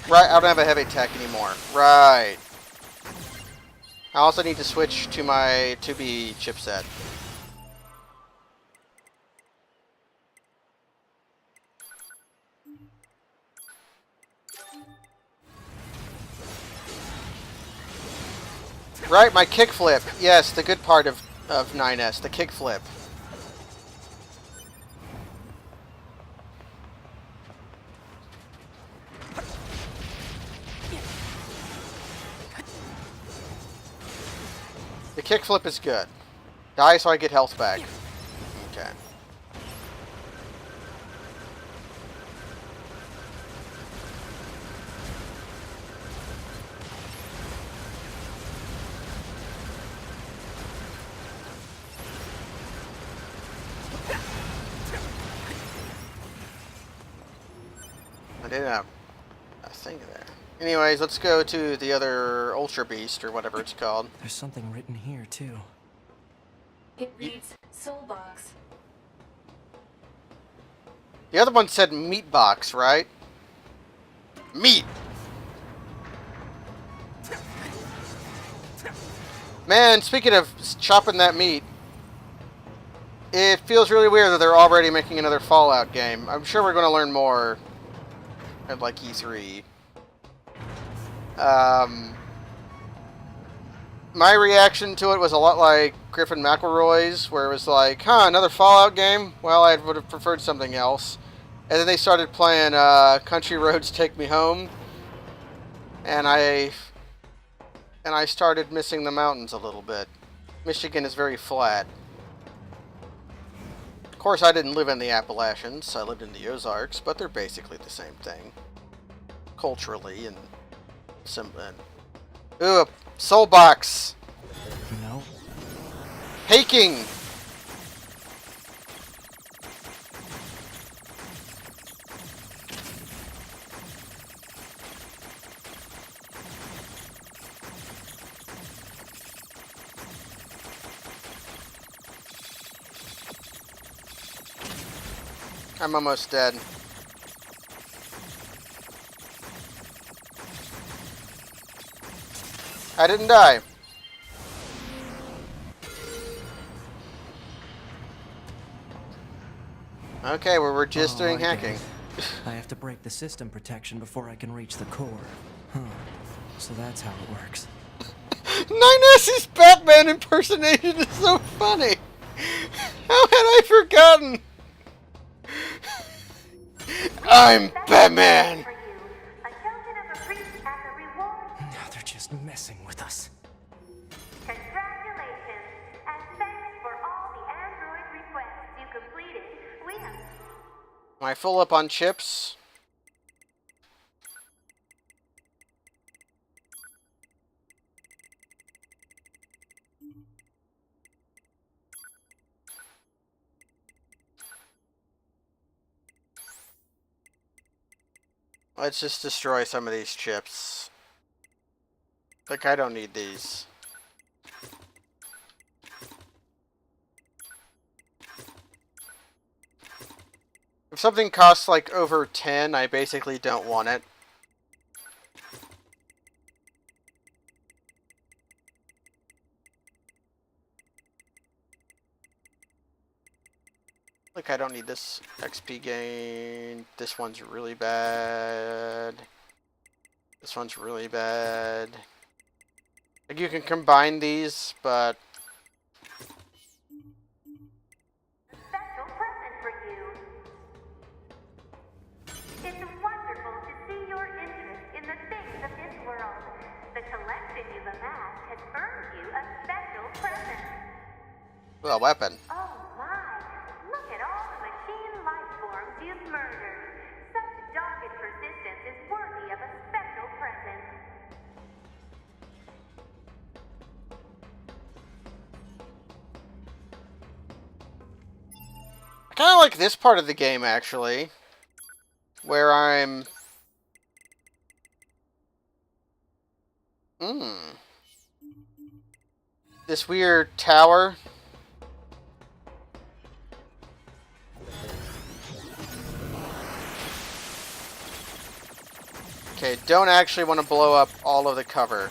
Right, I don't have a heavy tech anymore. Right. I also need to switch to my 2B chipset. Right, my kickflip. Yes, the good part of 9S, the kickflip. The kickflip is good. Die so I get health back. Okay. I didn't have a thing there. Anyways, let's go to the other Ultra Beast, or whatever it's called. There's something written here, too. It reads Soulbox. The other one said meat box, right? Meat! Man, speaking of chopping that meat, it feels really weird that they're already making another Fallout game. I'm sure we're going to learn more at, like, E3. My reaction to it was a lot like Griffin McElroy's, where it was like, huh, another Fallout game? Well, I would have preferred something else. And then they started playing Country Roads Take Me Home, and I started missing the mountains a little bit. Michigan is very flat. Of course, I didn't live in the Appalachians, I lived in the Ozarks, but they're basically the same thing. Culturally and Ooh, a soul box. No. Haking. I'm almost dead. I didn't die. Okay, well, we're just doing I get hacking. it. I have to break the system protection before I can reach the core. Huh. So that's how it works. 9S's Batman impersonation is so funny. How had I forgotten? I'm Batman. For you, a token of a priest as a reward. Now they're just messing with us. Congratulations, and thanks for all the android requests you completed. We have... Am I full up on chips? Let's just destroy some of these chips. Like, I don't need these. If something costs like over 10, I basically don't want it. Like, I don't need this XP gain. This one's really bad. This one's really bad. Like, you can combine these, but... special present for you. It's wonderful to see your interest in the things of this world. The collection you've amassed has earned you a special present. Well, a weapon. Oh my! Look at all the machine life forms you've murdered. Such dogged persistence is worthy of a special present. I kind of like this part of the game, actually. Where I'm... This weird tower. Okay, don't actually want to blow up all of the cover.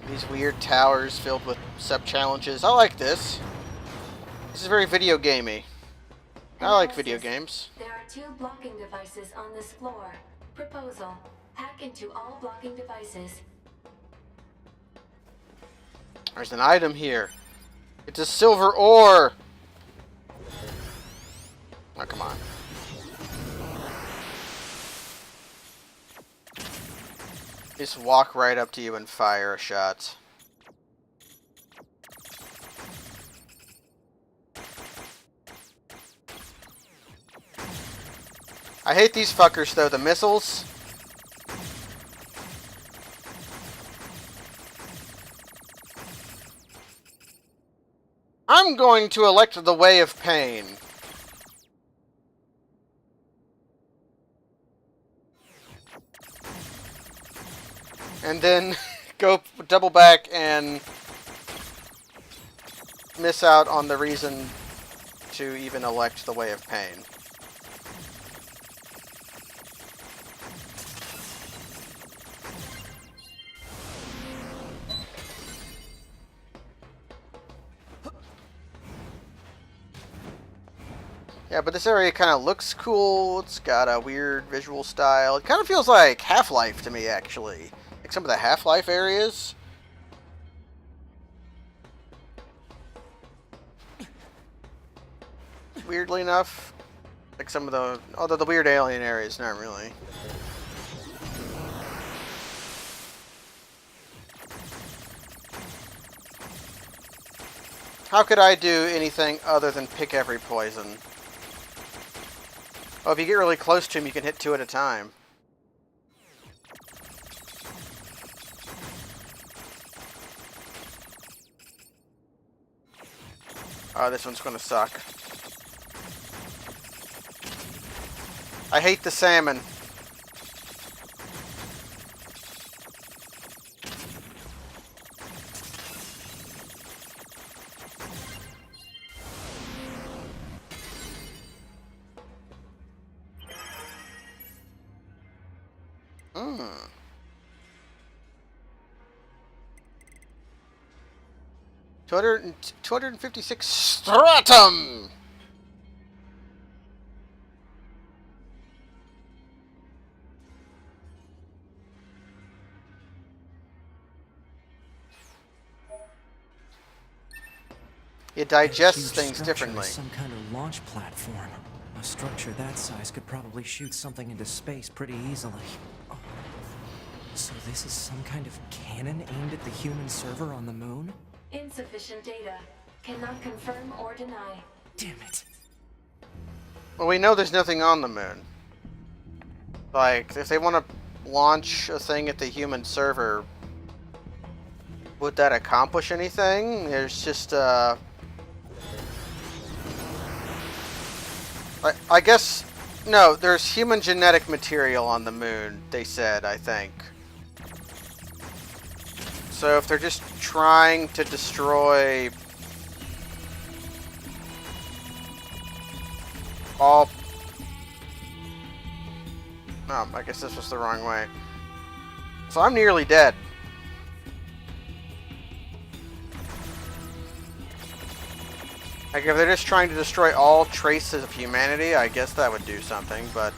These weird towers filled with sub-challenges. I like this. This is very video gamey. I like video games. There are 2 blocking devices on this floor. Proposal: hack into all blocking devices. There's an item here. It's a silver ore! Oh, come on. Just walk right up to you and fire a shot. I hate these fuckers though, the missiles. I'm going to elect the way of pain. And then go double back and miss out on the reason to even elect the way of pain. Yeah, but this area kind of looks cool. It's got a weird visual style. It kind of feels like Half-Life to me, actually. Like some of the Half-Life areas. weirdly enough. Like some of the... Although the weird alien areas, not really. How could I do anything other than pick every poison? Oh, if you get really close to him, you can hit 2 at a time. Oh, this one's gonna suck. I hate the salmon. Hmm. 256 stratum! It digests things differently. Some kind of launch platform. A structure that size could probably shoot something into space pretty easily. Oh. So this is some kind of cannon aimed at the human server on the moon? Insufficient data. Cannot confirm or deny. Damn it. Well, we know there's nothing on the moon. Like, if they want to launch a thing at the human server, would that accomplish anything? There's just, I guess... No, there's human genetic material on the moon, they said, I think. So if they're just trying to destroy all... Oh, I guess this was the wrong way. So I'm nearly dead. Like, if they're just trying to destroy all traces of humanity, I guess that would do something, but...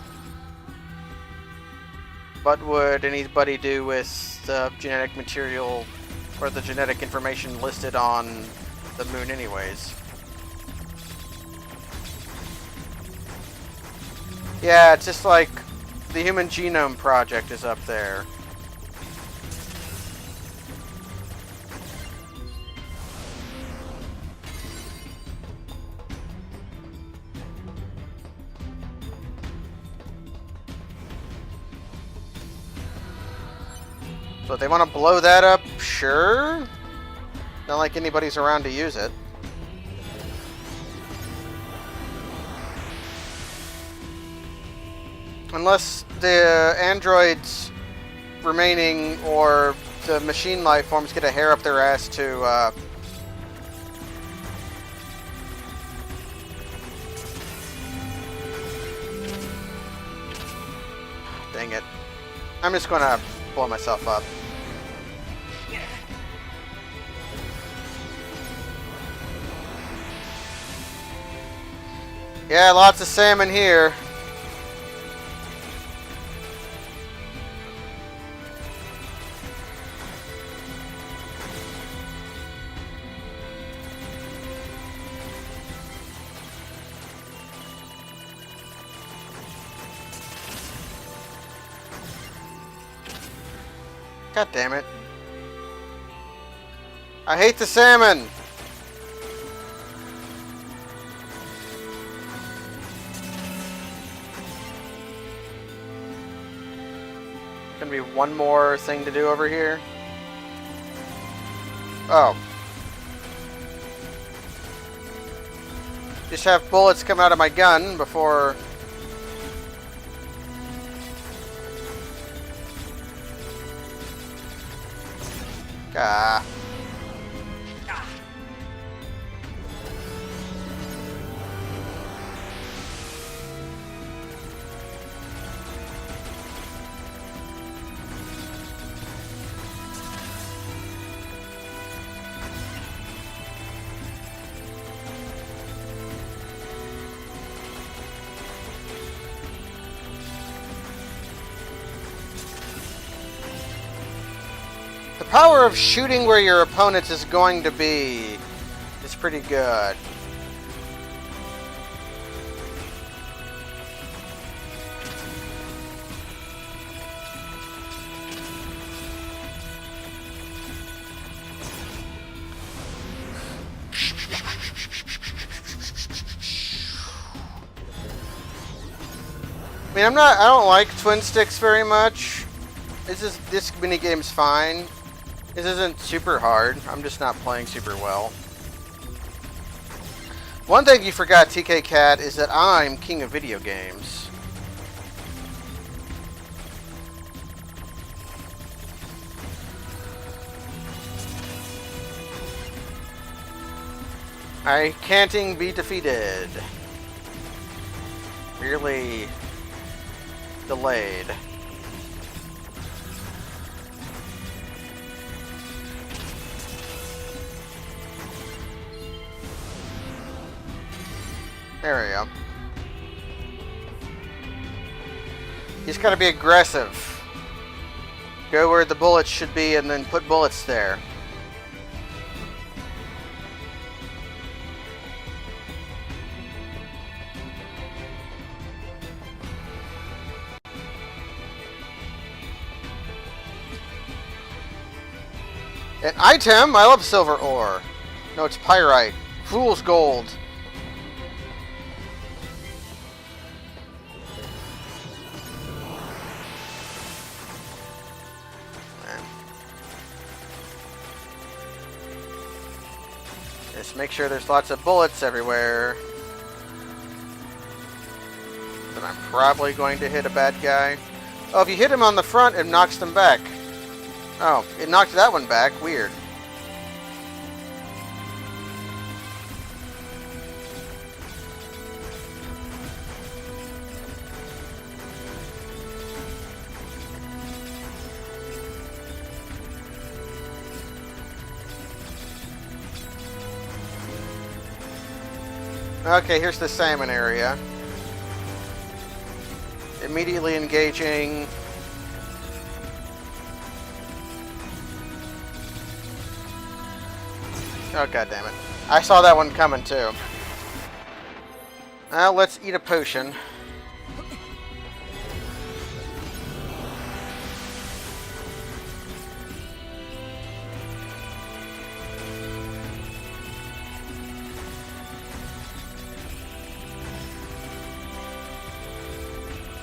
What would anybody do with the genetic material or the genetic information listed on the moon anyways? Yeah, it's just like the Human Genome Project is up there. So if they want to blow that up, sure. Not like anybody's around to use it. Unless the androids remaining or the machine life forms get a hair up their ass to dang it. I'm just gonna blow myself up. Yeah, lots of salmon here. God damn it. I hate the salmon! Gonna be one more thing to do over here. Oh. Just have bullets come out of my gun before... Ah. The power of shooting where your opponent is going to be is pretty good. I mean, I don't like twin sticks very much. This minigame's fine. This isn't super hard. I'm just not playing super well. One thing you forgot, TK Cat, is that I'm king of video games. I can't be defeated. Merely delayed. There we go. You just gotta be aggressive. Go where the bullets should be and then put bullets there. An item? I love silver ore. No, it's pyrite. Fool's gold. Just make sure there's lots of bullets everywhere. Then I'm probably going to hit a bad guy. Oh, if you hit him on the front, it knocks them back. Oh, it knocked that one back. Weird. Okay, here's the salmon area. Immediately engaging. Oh, god damn it. I saw that one coming too. Now let's eat a potion.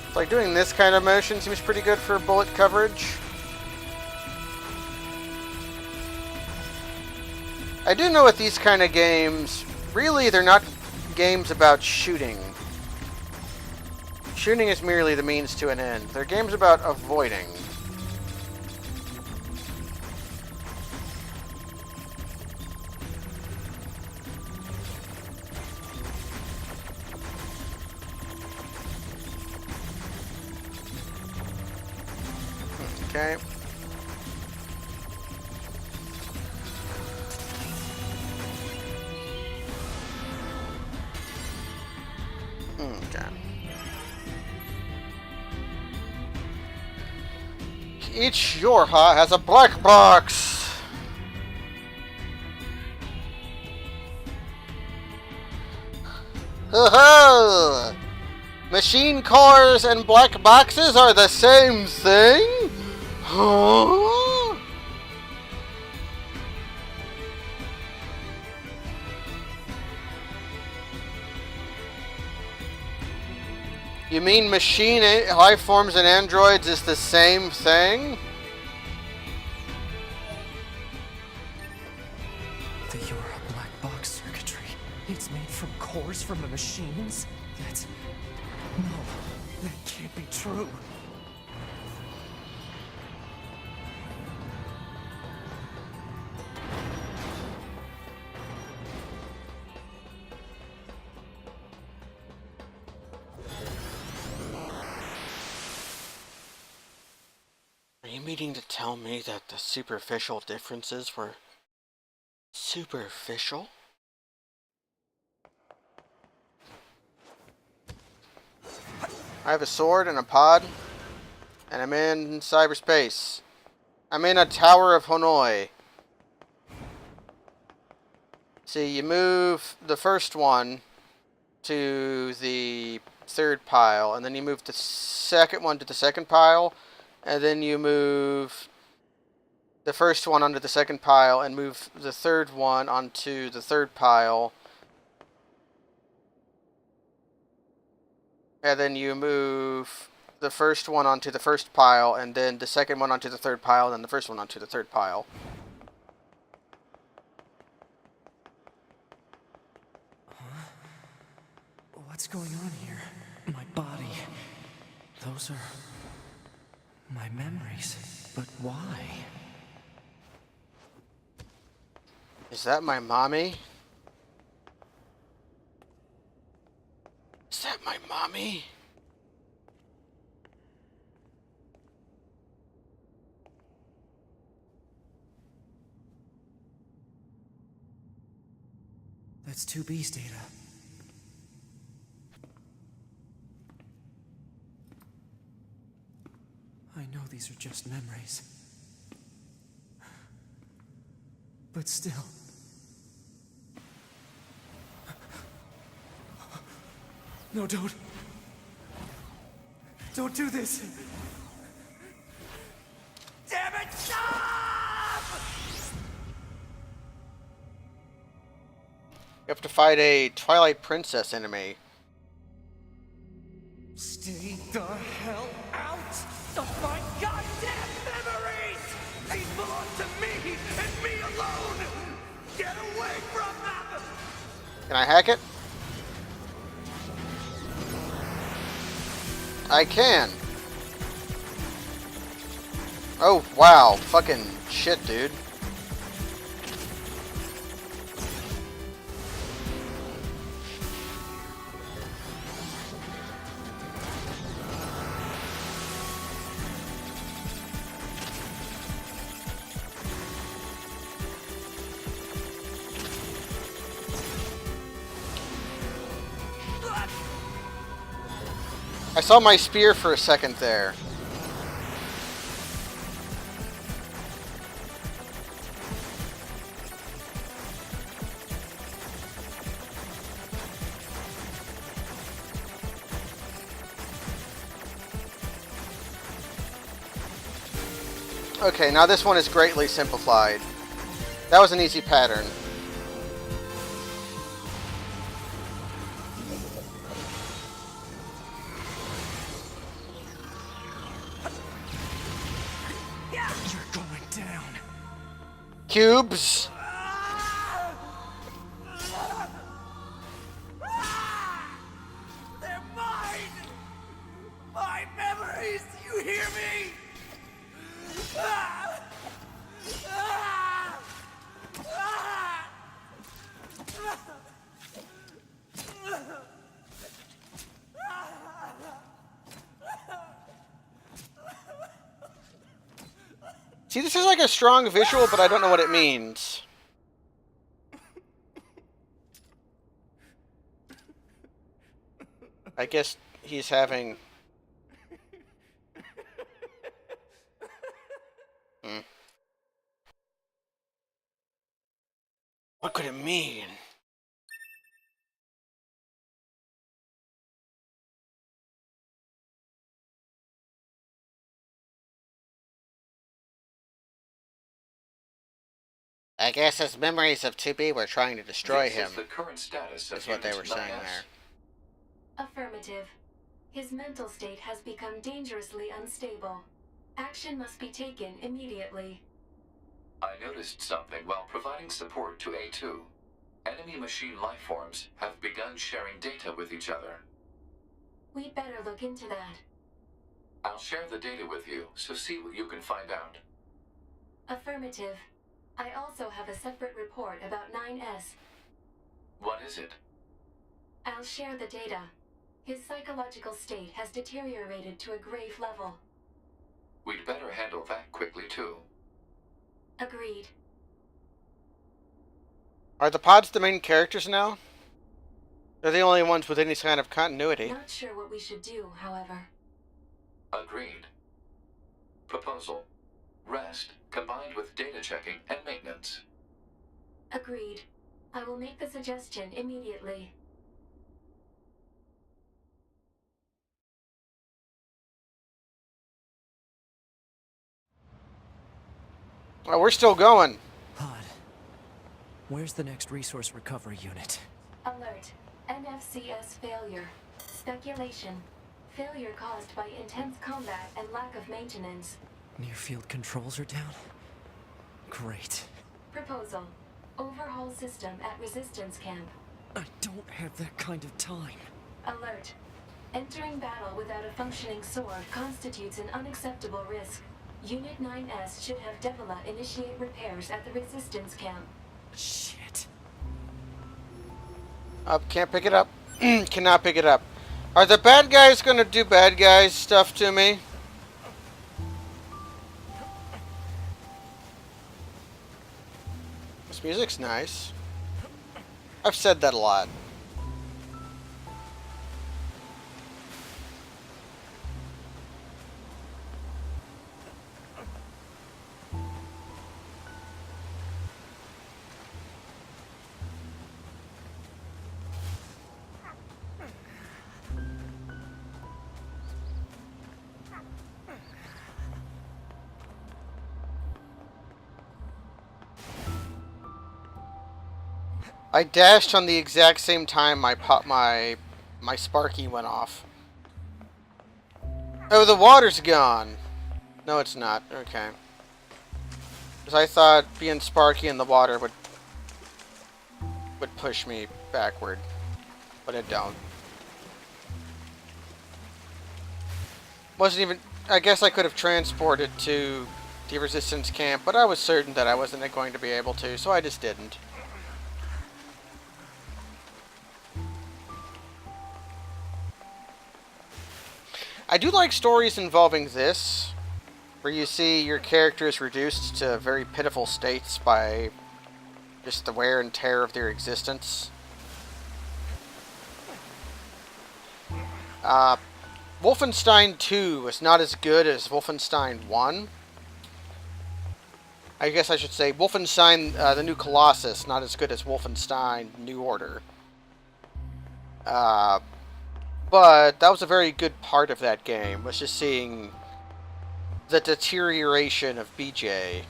It's like doing this kind of motion seems pretty good for bullet coverage. I do know with these kind of games, really they're not games about shooting. Shooting is merely the means to an end. They're games about avoiding. Okay. Okay. Each Yorha has a black box. Ho-ho! Machine cars and black boxes are the same thing? Huh? You mean machine life forms and androids is the same thing? The Yorha black box circuitry. It's made from cores from the machines? That's... No, that can't be true. Are you meaning to tell me that the superficial differences were superficial? I have a sword and a pod, and I'm in cyberspace. I'm in a Tower of Hanoi. See, you move the first one to the third pile, and then you move the second one to the second pile, and then you move the first one onto the second pile and move the third one onto the third pile. And then you move the first one onto the first pile, and then the second one onto the third pile, and then the first one onto the third pile. What's going on here? My body. Those are my memories. But why? Is that my mommy? Is that my mommy? That's 2B's data. I know these are just memories. But still. No, don't. Don't do this. Damn it, stop! You have to fight a Twilight Princess enemy. Stay the hell out of my goddamn memories! These belong to me and me alone! Get away from them! Can I hack it? I can. Oh, wow. Fucking shit, dude. I saw my spear for a second there. Okay, now this one is greatly simplified. That was an easy pattern. You're going down. Cubes. They're mine! My memories! You hear me? See, this is like a strong visual, but I don't know what it means. I guess he's having... What could it mean? I guess his memories of 2B were trying to destroy This him, is the current status of is what they were Unit saying 9S. there. Affirmative. His mental state has become dangerously unstable. Action must be taken immediately. I noticed something while providing support to A2. Enemy machine lifeforms have begun sharing data with each other. We'd better look into that. I'll share the data with you, so see what you can find out. Affirmative. I also have a separate report about 9S. What is it? I'll share the data. His psychological state has deteriorated to a grave level. We'd better handle that quickly, too. Agreed. Are the pods the main characters now? They're the only ones with any kind of continuity. Not sure what we should do, however. Agreed. Proposal. Rest, combined with data checking and maintenance. Agreed. I will make the suggestion immediately. Oh, we're still going. Pod. Where's the next resource recovery unit? Alert. NFCS failure. Speculation. Failure caused by intense combat and lack of maintenance. Near field controls are down? Great. Proposal. Overhaul system at resistance camp. I don't have that kind of time. Alert. Entering battle without a functioning sword constitutes an unacceptable risk. Unit 9S should have Devila initiate repairs at the resistance camp. Shit. Up, can't pick it up. Cannot pick it up. Are the bad guys gonna do bad guys stuff to me? This music's nice. I've said that a lot. I dashed on the exact same time my Sparky went off. Oh, the water's gone. No, it's not. Okay. Because I thought being Sparky in the water would push me backward, but it don't. Wasn't even. I guess I could have transported to the resistance camp, but I was certain that I wasn't going to be able to, so I just didn't. I do like stories involving this, where you see your characters reduced to very pitiful states by just the wear and tear of their existence. Wolfenstein 2 is not as good as Wolfenstein 1. I guess I should say Wolfenstein, the New Colossus, not as good as Wolfenstein New Order. But that was a very good part of that game, was just seeing the deterioration of BJ.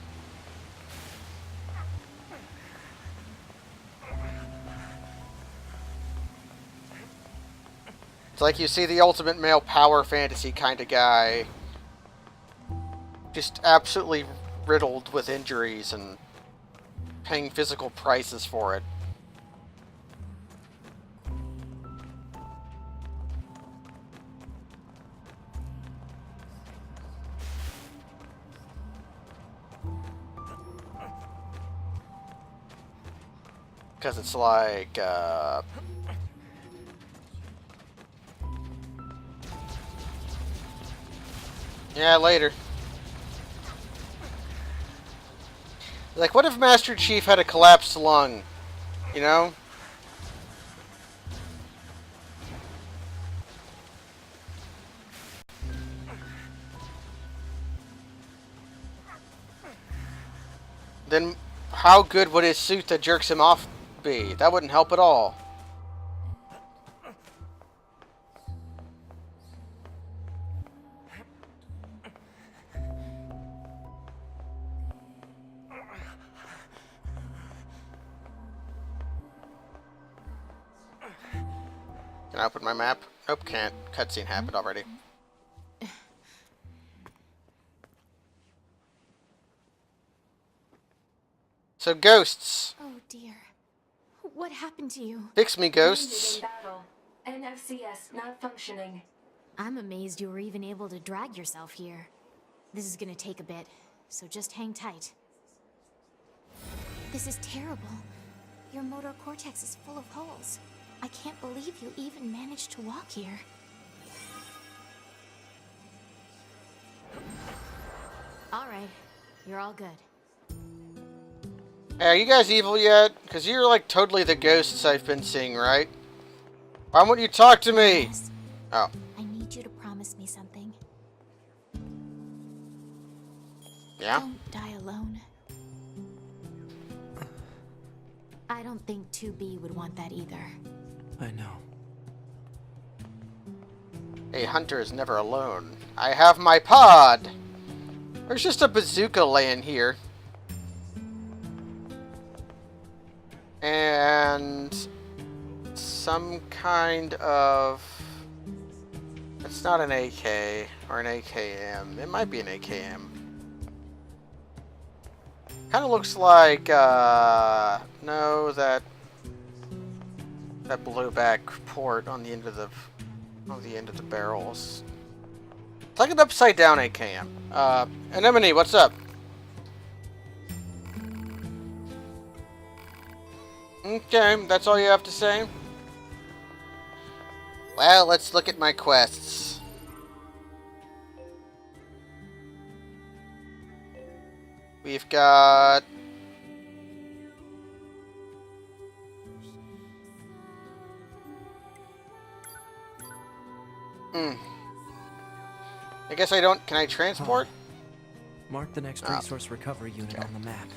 It's like you see the ultimate male power fantasy kind of guy just absolutely riddled with injuries and paying physical prices for it. Because it's like, yeah, later. Like, what if Master Chief had a collapsed lung? You know? Then how good would his suit that jerks him off be? That wouldn't help at all. Can I open my map? Nope, can't. Cutscene happened already. So, ghosts. Oh dear. What happened to you? Fix me, ghosts. Wounded in battle. NFCS not functioning. I'm amazed you were even able to drag yourself here. This is gonna take a bit, so just hang tight. This is terrible. Your motor cortex is full of holes. I can't believe you even managed to walk here. Alright, you're all good. Hey, are you guys evil yet? Because you're like totally the ghosts I've been seeing, right? Why won't you talk to me? Yes. Oh. I need you to promise me something. Yeah? Don't die alone. I don't think 2B would want that either. I know. A hunter is never alone. I have my pod! There's just a bazooka laying here. And some kind of It's not an AK or an AKM. It might be an AKM. Kind of looks like, no, that blowback port on the end of the barrels. It's like an upside down AKM. Anemone, what's up? Okay, that's all you have to say? Well, let's look at my quests. We've got... I guess I don't... Can I transport? Mark the next resource recovery unit on the map.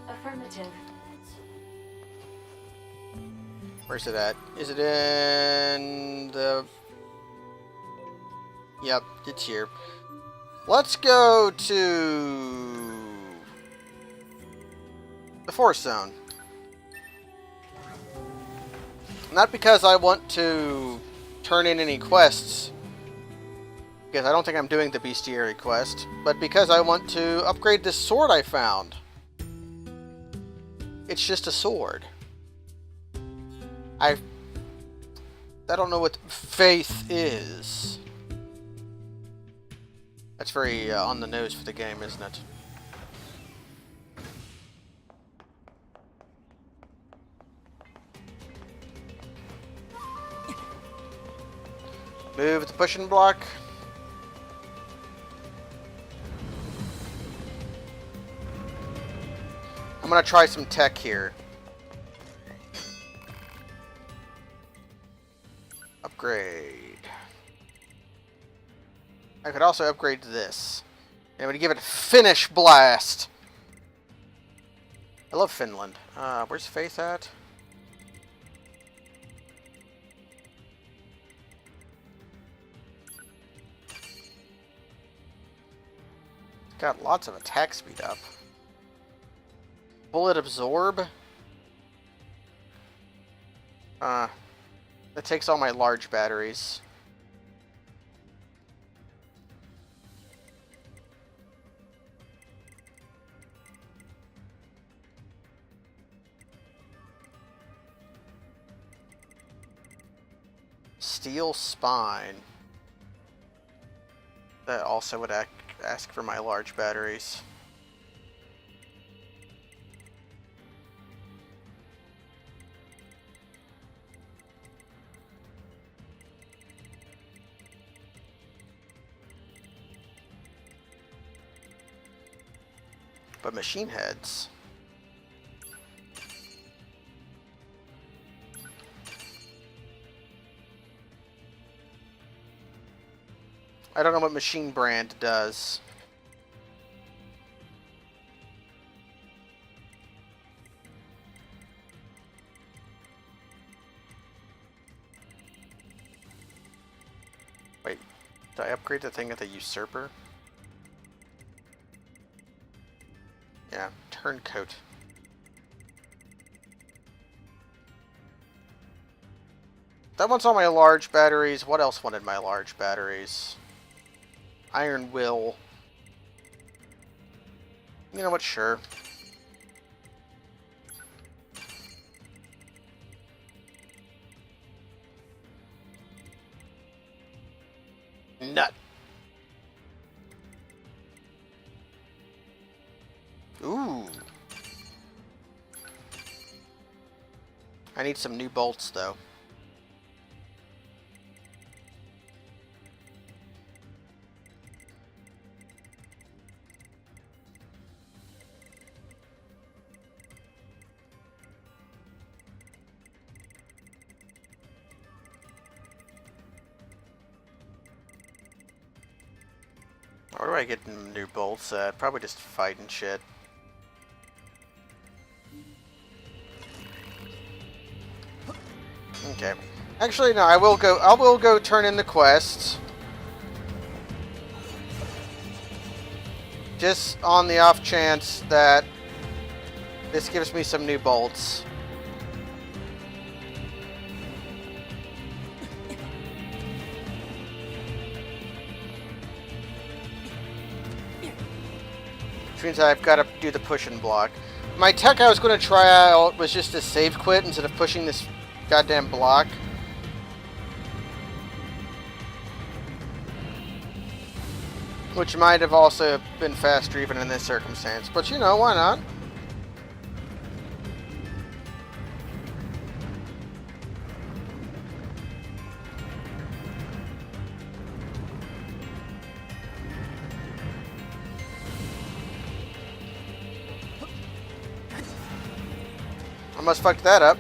Affirmative. Where's it at? Is it in the... Yep, it's here. Let's go to... the Forest Zone. Not because I want to turn in any quests, because I don't think I'm doing the bestiary quest, but because I want to upgrade this sword I found. It's just a sword. I don't know what faith is. That's very on the nose for the game, isn't it? Move the pushing block. I'm gonna try some tech here. Upgrade. I could also upgrade this. And I'm gonna give it a Finnish blast. I love Finland. Where's Faith at? Got lots of attack speed up. Bullet absorb. That takes all my large batteries. Steel spine. That also would ask for my large batteries. But machine heads. I don't know what machine brand does. Wait, did I upgrade the thing at the usurper? Yeah, turncoat. That one's all my large batteries. What else wanted my large batteries? Iron Will. You know what? Sure. Nut. Ooh. I need some new bolts, though. Where do I get new bolts at? Probably just fighting shit. Okay. Actually, no. I will go turn in the quests. Just on the off chance that this gives me some new bolts. which means I've got to do the push and block. My tech I was going to try out was just to save quit instead of pushing this goddamn block. Which might have also been faster even in this circumstance. But you know, why not? Almost fucked that up.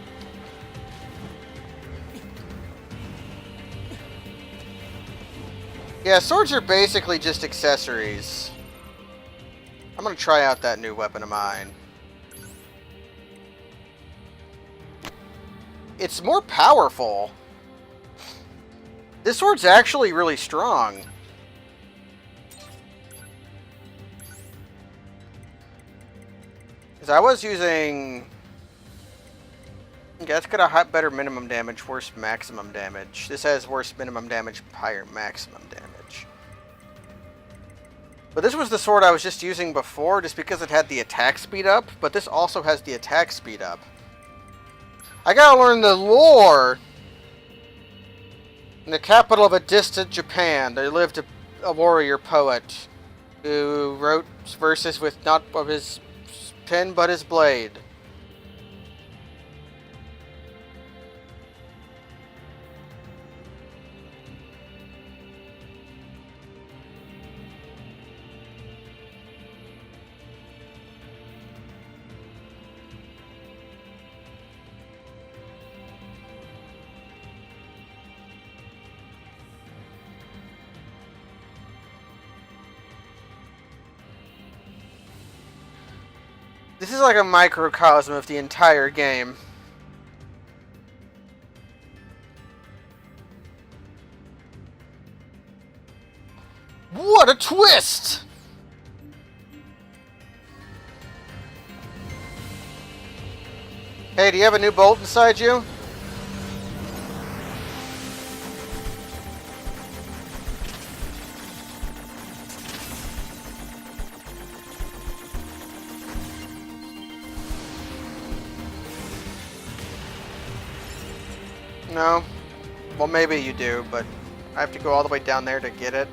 Yeah, swords are basically just accessories. I'm gonna try out that new weapon of mine. It's more powerful. This sword's actually really strong. Because I was using... Okay, that's got a better minimum damage, worse maximum damage. This has worse minimum damage, higher maximum damage. But this was the sword I was just using before, just because it had the attack speed up, but this also has the attack speed up. I gotta learn the lore! In the capital of a distant Japan, there lived a warrior poet who wrote verses with not of his pen but his blade. This is like a microcosm of the entire game. What a twist! Hey, do you have a new bolt inside you? No. Well, maybe you do, but I have to go all the way down there to get it.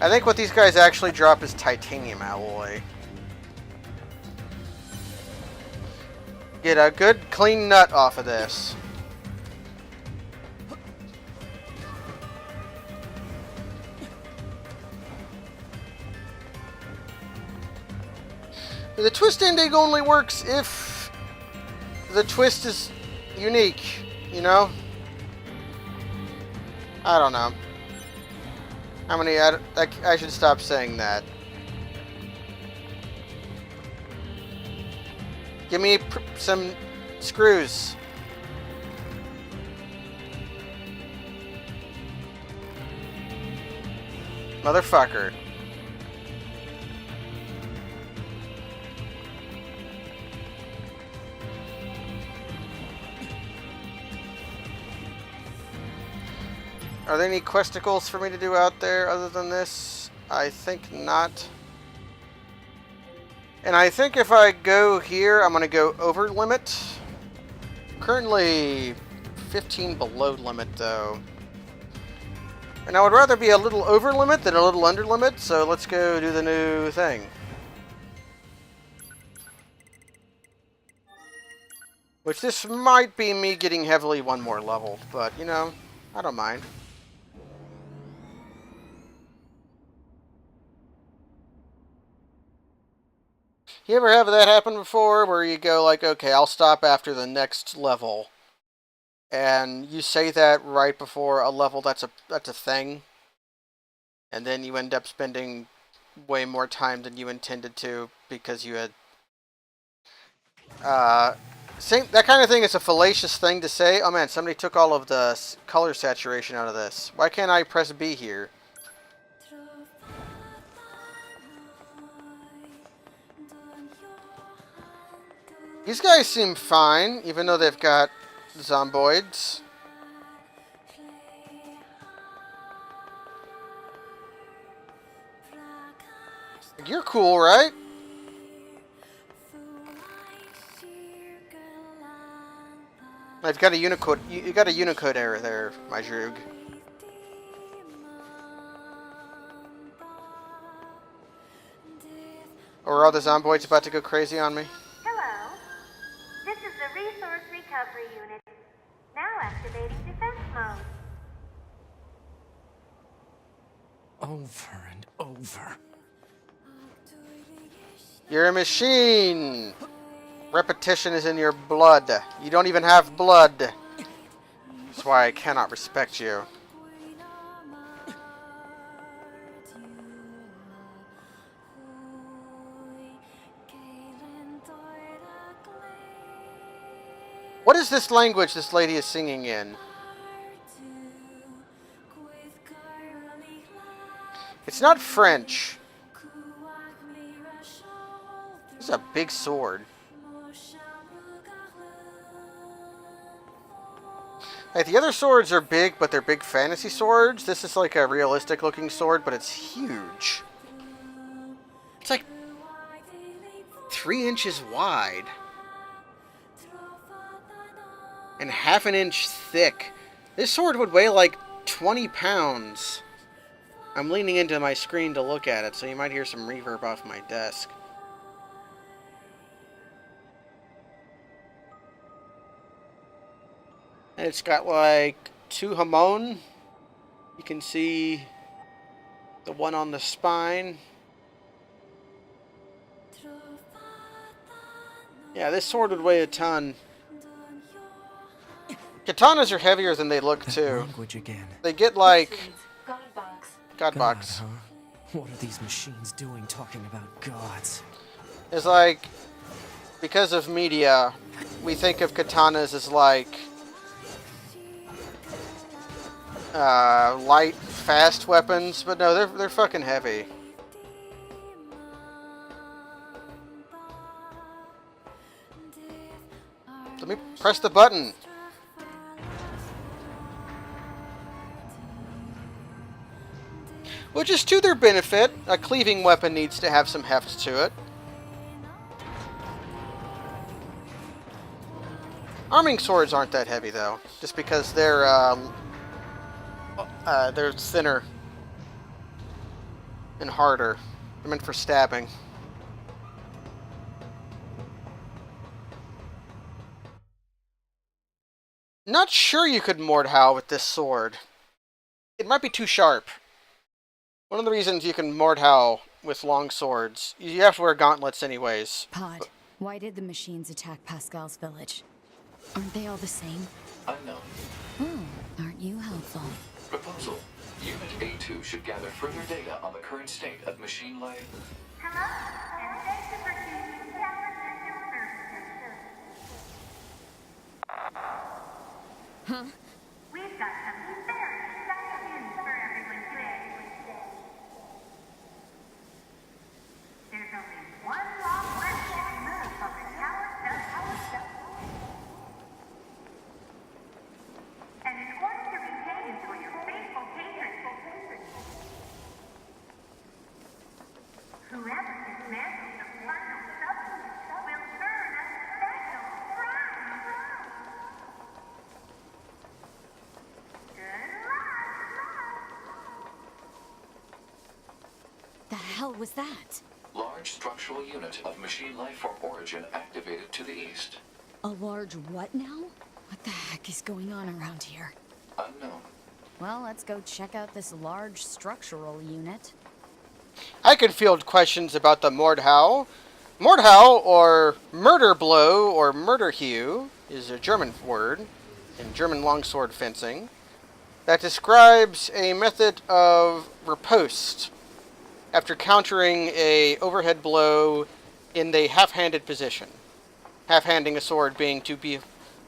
I think what these guys actually drop is titanium alloy. Get a good clean nut off of this. The twist ending only works if the twist is unique, you know? I don't know. How many... I should stop saying that. Give me some screws. Motherfucker. Are there any questicles for me to do out there other than this? I think not. And I think if I go here, I'm going to go over limit. Currently 15 below limit, though. And I would rather be a little over limit than a little under limit, so let's go do the new thing. Which this might be me getting heavily one more level, but, you know, I don't mind. You ever have that happen before, where you go like, okay, I'll stop after the next level, and you say that right before a level that's a thing, and then you end up spending way more time than you intended to because you had that kind of thing is a fallacious thing to say. Oh man, somebody took all of the color saturation out of this. Why can't I press B here? These guys seem fine, even though they've got zomboids. You're cool, right? I've got a Unicode. You got a Unicode error there, my Droog. Or are all the zomboids about to go crazy on me? Hello. This is the Resource Recovery Unit. Now activating defense mode. Over and over. You're a machine! Repetition is in your blood. You don't even have blood. That's why I cannot respect you. What is this language this lady is singing in? It's not French. This is a big sword. Like, the other swords are big, but they're big fantasy swords. This is like a realistic looking sword, but it's huge. It's like 3 inches wide. And half an inch thick. This sword would weigh like 20 pounds. I'm leaning into my screen to look at it, so you might hear some reverb off my desk. And it's got like 2 hamon. You can see the one on the spine. Yeah, this sword would weigh a ton. Katanas are heavier than they look, too. Language again. They get like... God box. God box. Huh? What are these machines doing talking about gods? It's like... Because of media, we think of katanas as like... light, fast weapons, but no, they're fucking heavy. Let me press the button. Which is to their benefit. A cleaving weapon needs to have some heft to it. Arming swords aren't that heavy, though, just because they're thinner and harder. They're meant for stabbing. Not sure you could Mordhau with this sword. It might be too sharp. One of the reasons you can Mordhau with long swords, you have to wear gauntlets anyways. Pod, why did the machines attack Pascal's village? Aren't they all the same? Unknown. Oh, aren't you helpful? Proposal. Unit A2 should gather further data on the current state of machine life. Hello, and thank you for choosing Tower System Services. Huh? We've got some very exciting news for everyone today. There's only one long left to remove from the tower system. And in order to retain you for your faithful patrons, whoever dismantles the final substance will earn a special prize. Good luck! The hell was that? Large structural unit of machine life form origin activated to the east. A large what now? What the heck is going on around here? Unknown. Well, let's go check out this large structural unit. I can field questions about the Mordhau. Mordhau, or murder blow, or murder hew, is a German word in German longsword fencing that describes a method of riposte after countering a overhead blow in the half-handed position. Half-handing a sword being to be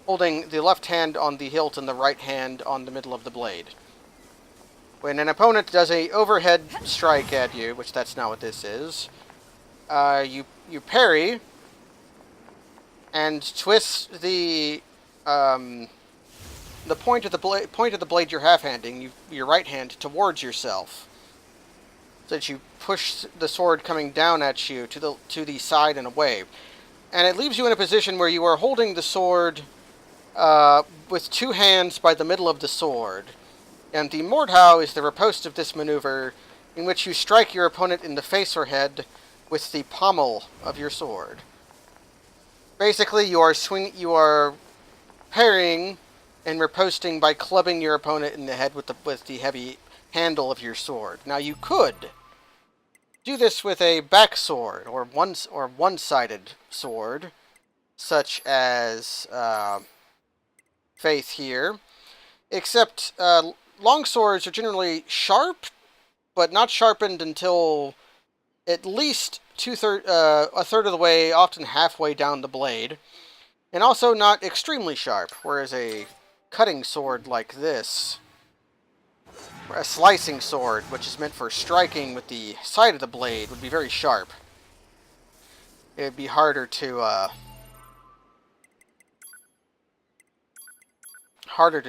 holding the left hand on the hilt and the right hand on the middle of the blade. When an opponent does a overhead strike at you, which that's not what this is, you parry and twist the point of the blade you're half-handing, your right hand, towards yourself. so that you push the sword coming down at you to the side and away. And it leaves you in a position where you are holding the sword with two hands by the middle of the sword. And the Mordhau is the riposte of this maneuver, in which you strike your opponent in the face or head with the pommel of your sword. Basically, you are parrying and riposting by clubbing your opponent in the head with the heavy handle of your sword. Now, you could do this with a back sword or one-sided sword, such as Faith here. Except long swords are generally sharp, but not sharpened until at least a third of the way, often halfway down the blade, and also not extremely sharp. Whereas a cutting sword like this, a slicing sword, which is meant for striking with the side of the blade, would be very sharp. It would be harder to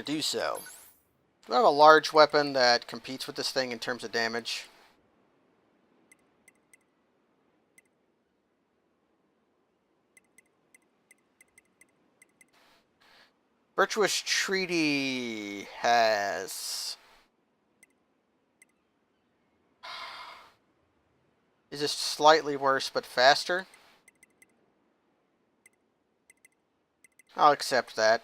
do so. Do I have a large weapon that competes with this thing in terms of damage? Virtuous Treaty has... Is this slightly worse but faster? I'll accept that.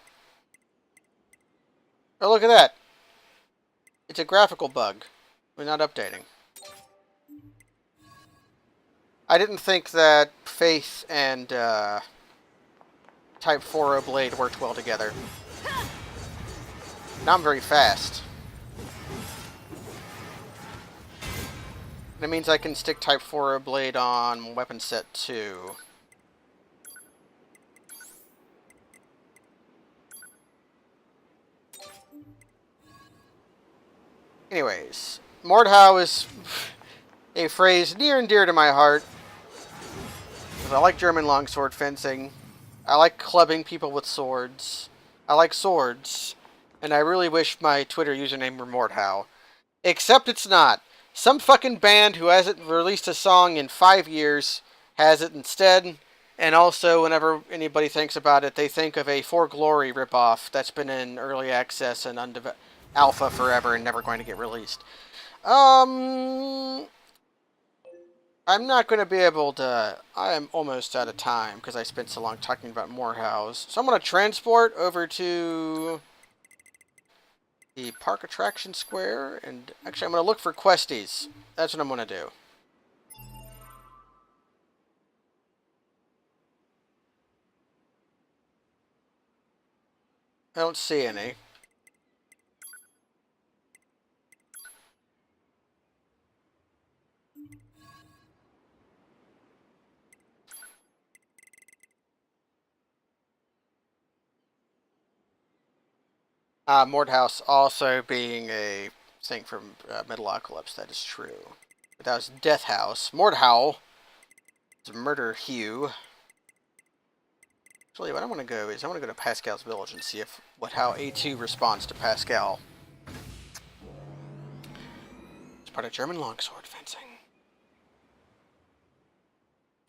Oh, look at that! It's a graphical bug. We're not updating. I didn't think that Faith and Type 4 Blade worked well together. Now I'm very fast. That means I can stick Type 4 Blade on weapon set 2. Anyways, Mordhau is a phrase near and dear to my heart. Because I like German longsword fencing. I like clubbing people with swords. I like swords. And I really wish my Twitter username were Mordhau. Except it's not. Some fucking band who hasn't released a song in 5 years has it instead. And also, whenever anybody thinks about it, they think of a For Glory ripoff that's been in early access and alpha forever and never going to get released. I'm not going to be able to... I am almost out of time because I spent so long talking about Morehouse. So I'm going to transport over to the Park Attraction Square. And actually, I'm going to look for questies. That's what I'm going to do. I don't see any. Mordhouse also being a thing from Metalocalypse, that is true. But that was Death House. Mordhau is Murder Hugh. Actually, what I want to go is I want to go to Pascal's Village and see how A2 responds to Pascal. It's part of German longsword fencing.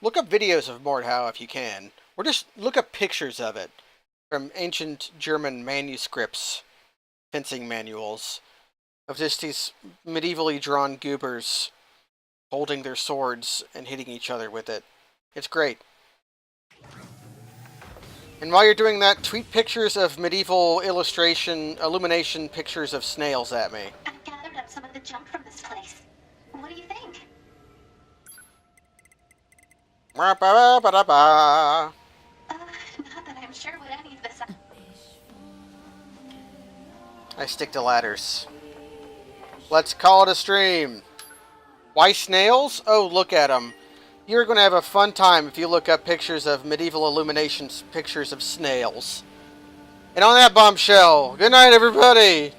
Look up videos of Mordhau if you can, or just look up pictures of it from ancient German manuscripts. Fencing manuals of just these medievally drawn goobers holding their swords and hitting each other with it. It's great. And while you're doing that, tweet pictures of medieval illumination pictures of snails at me. I've gathered up some of the junk from this place. What do you think? Not Not that I'm sure what any of this... I stick to ladders. Let's call it a stream. Why snails? Oh, look at them. You're going to have a fun time if you look up pictures of medieval illuminations, pictures of snails. And on that bombshell, good night, everybody!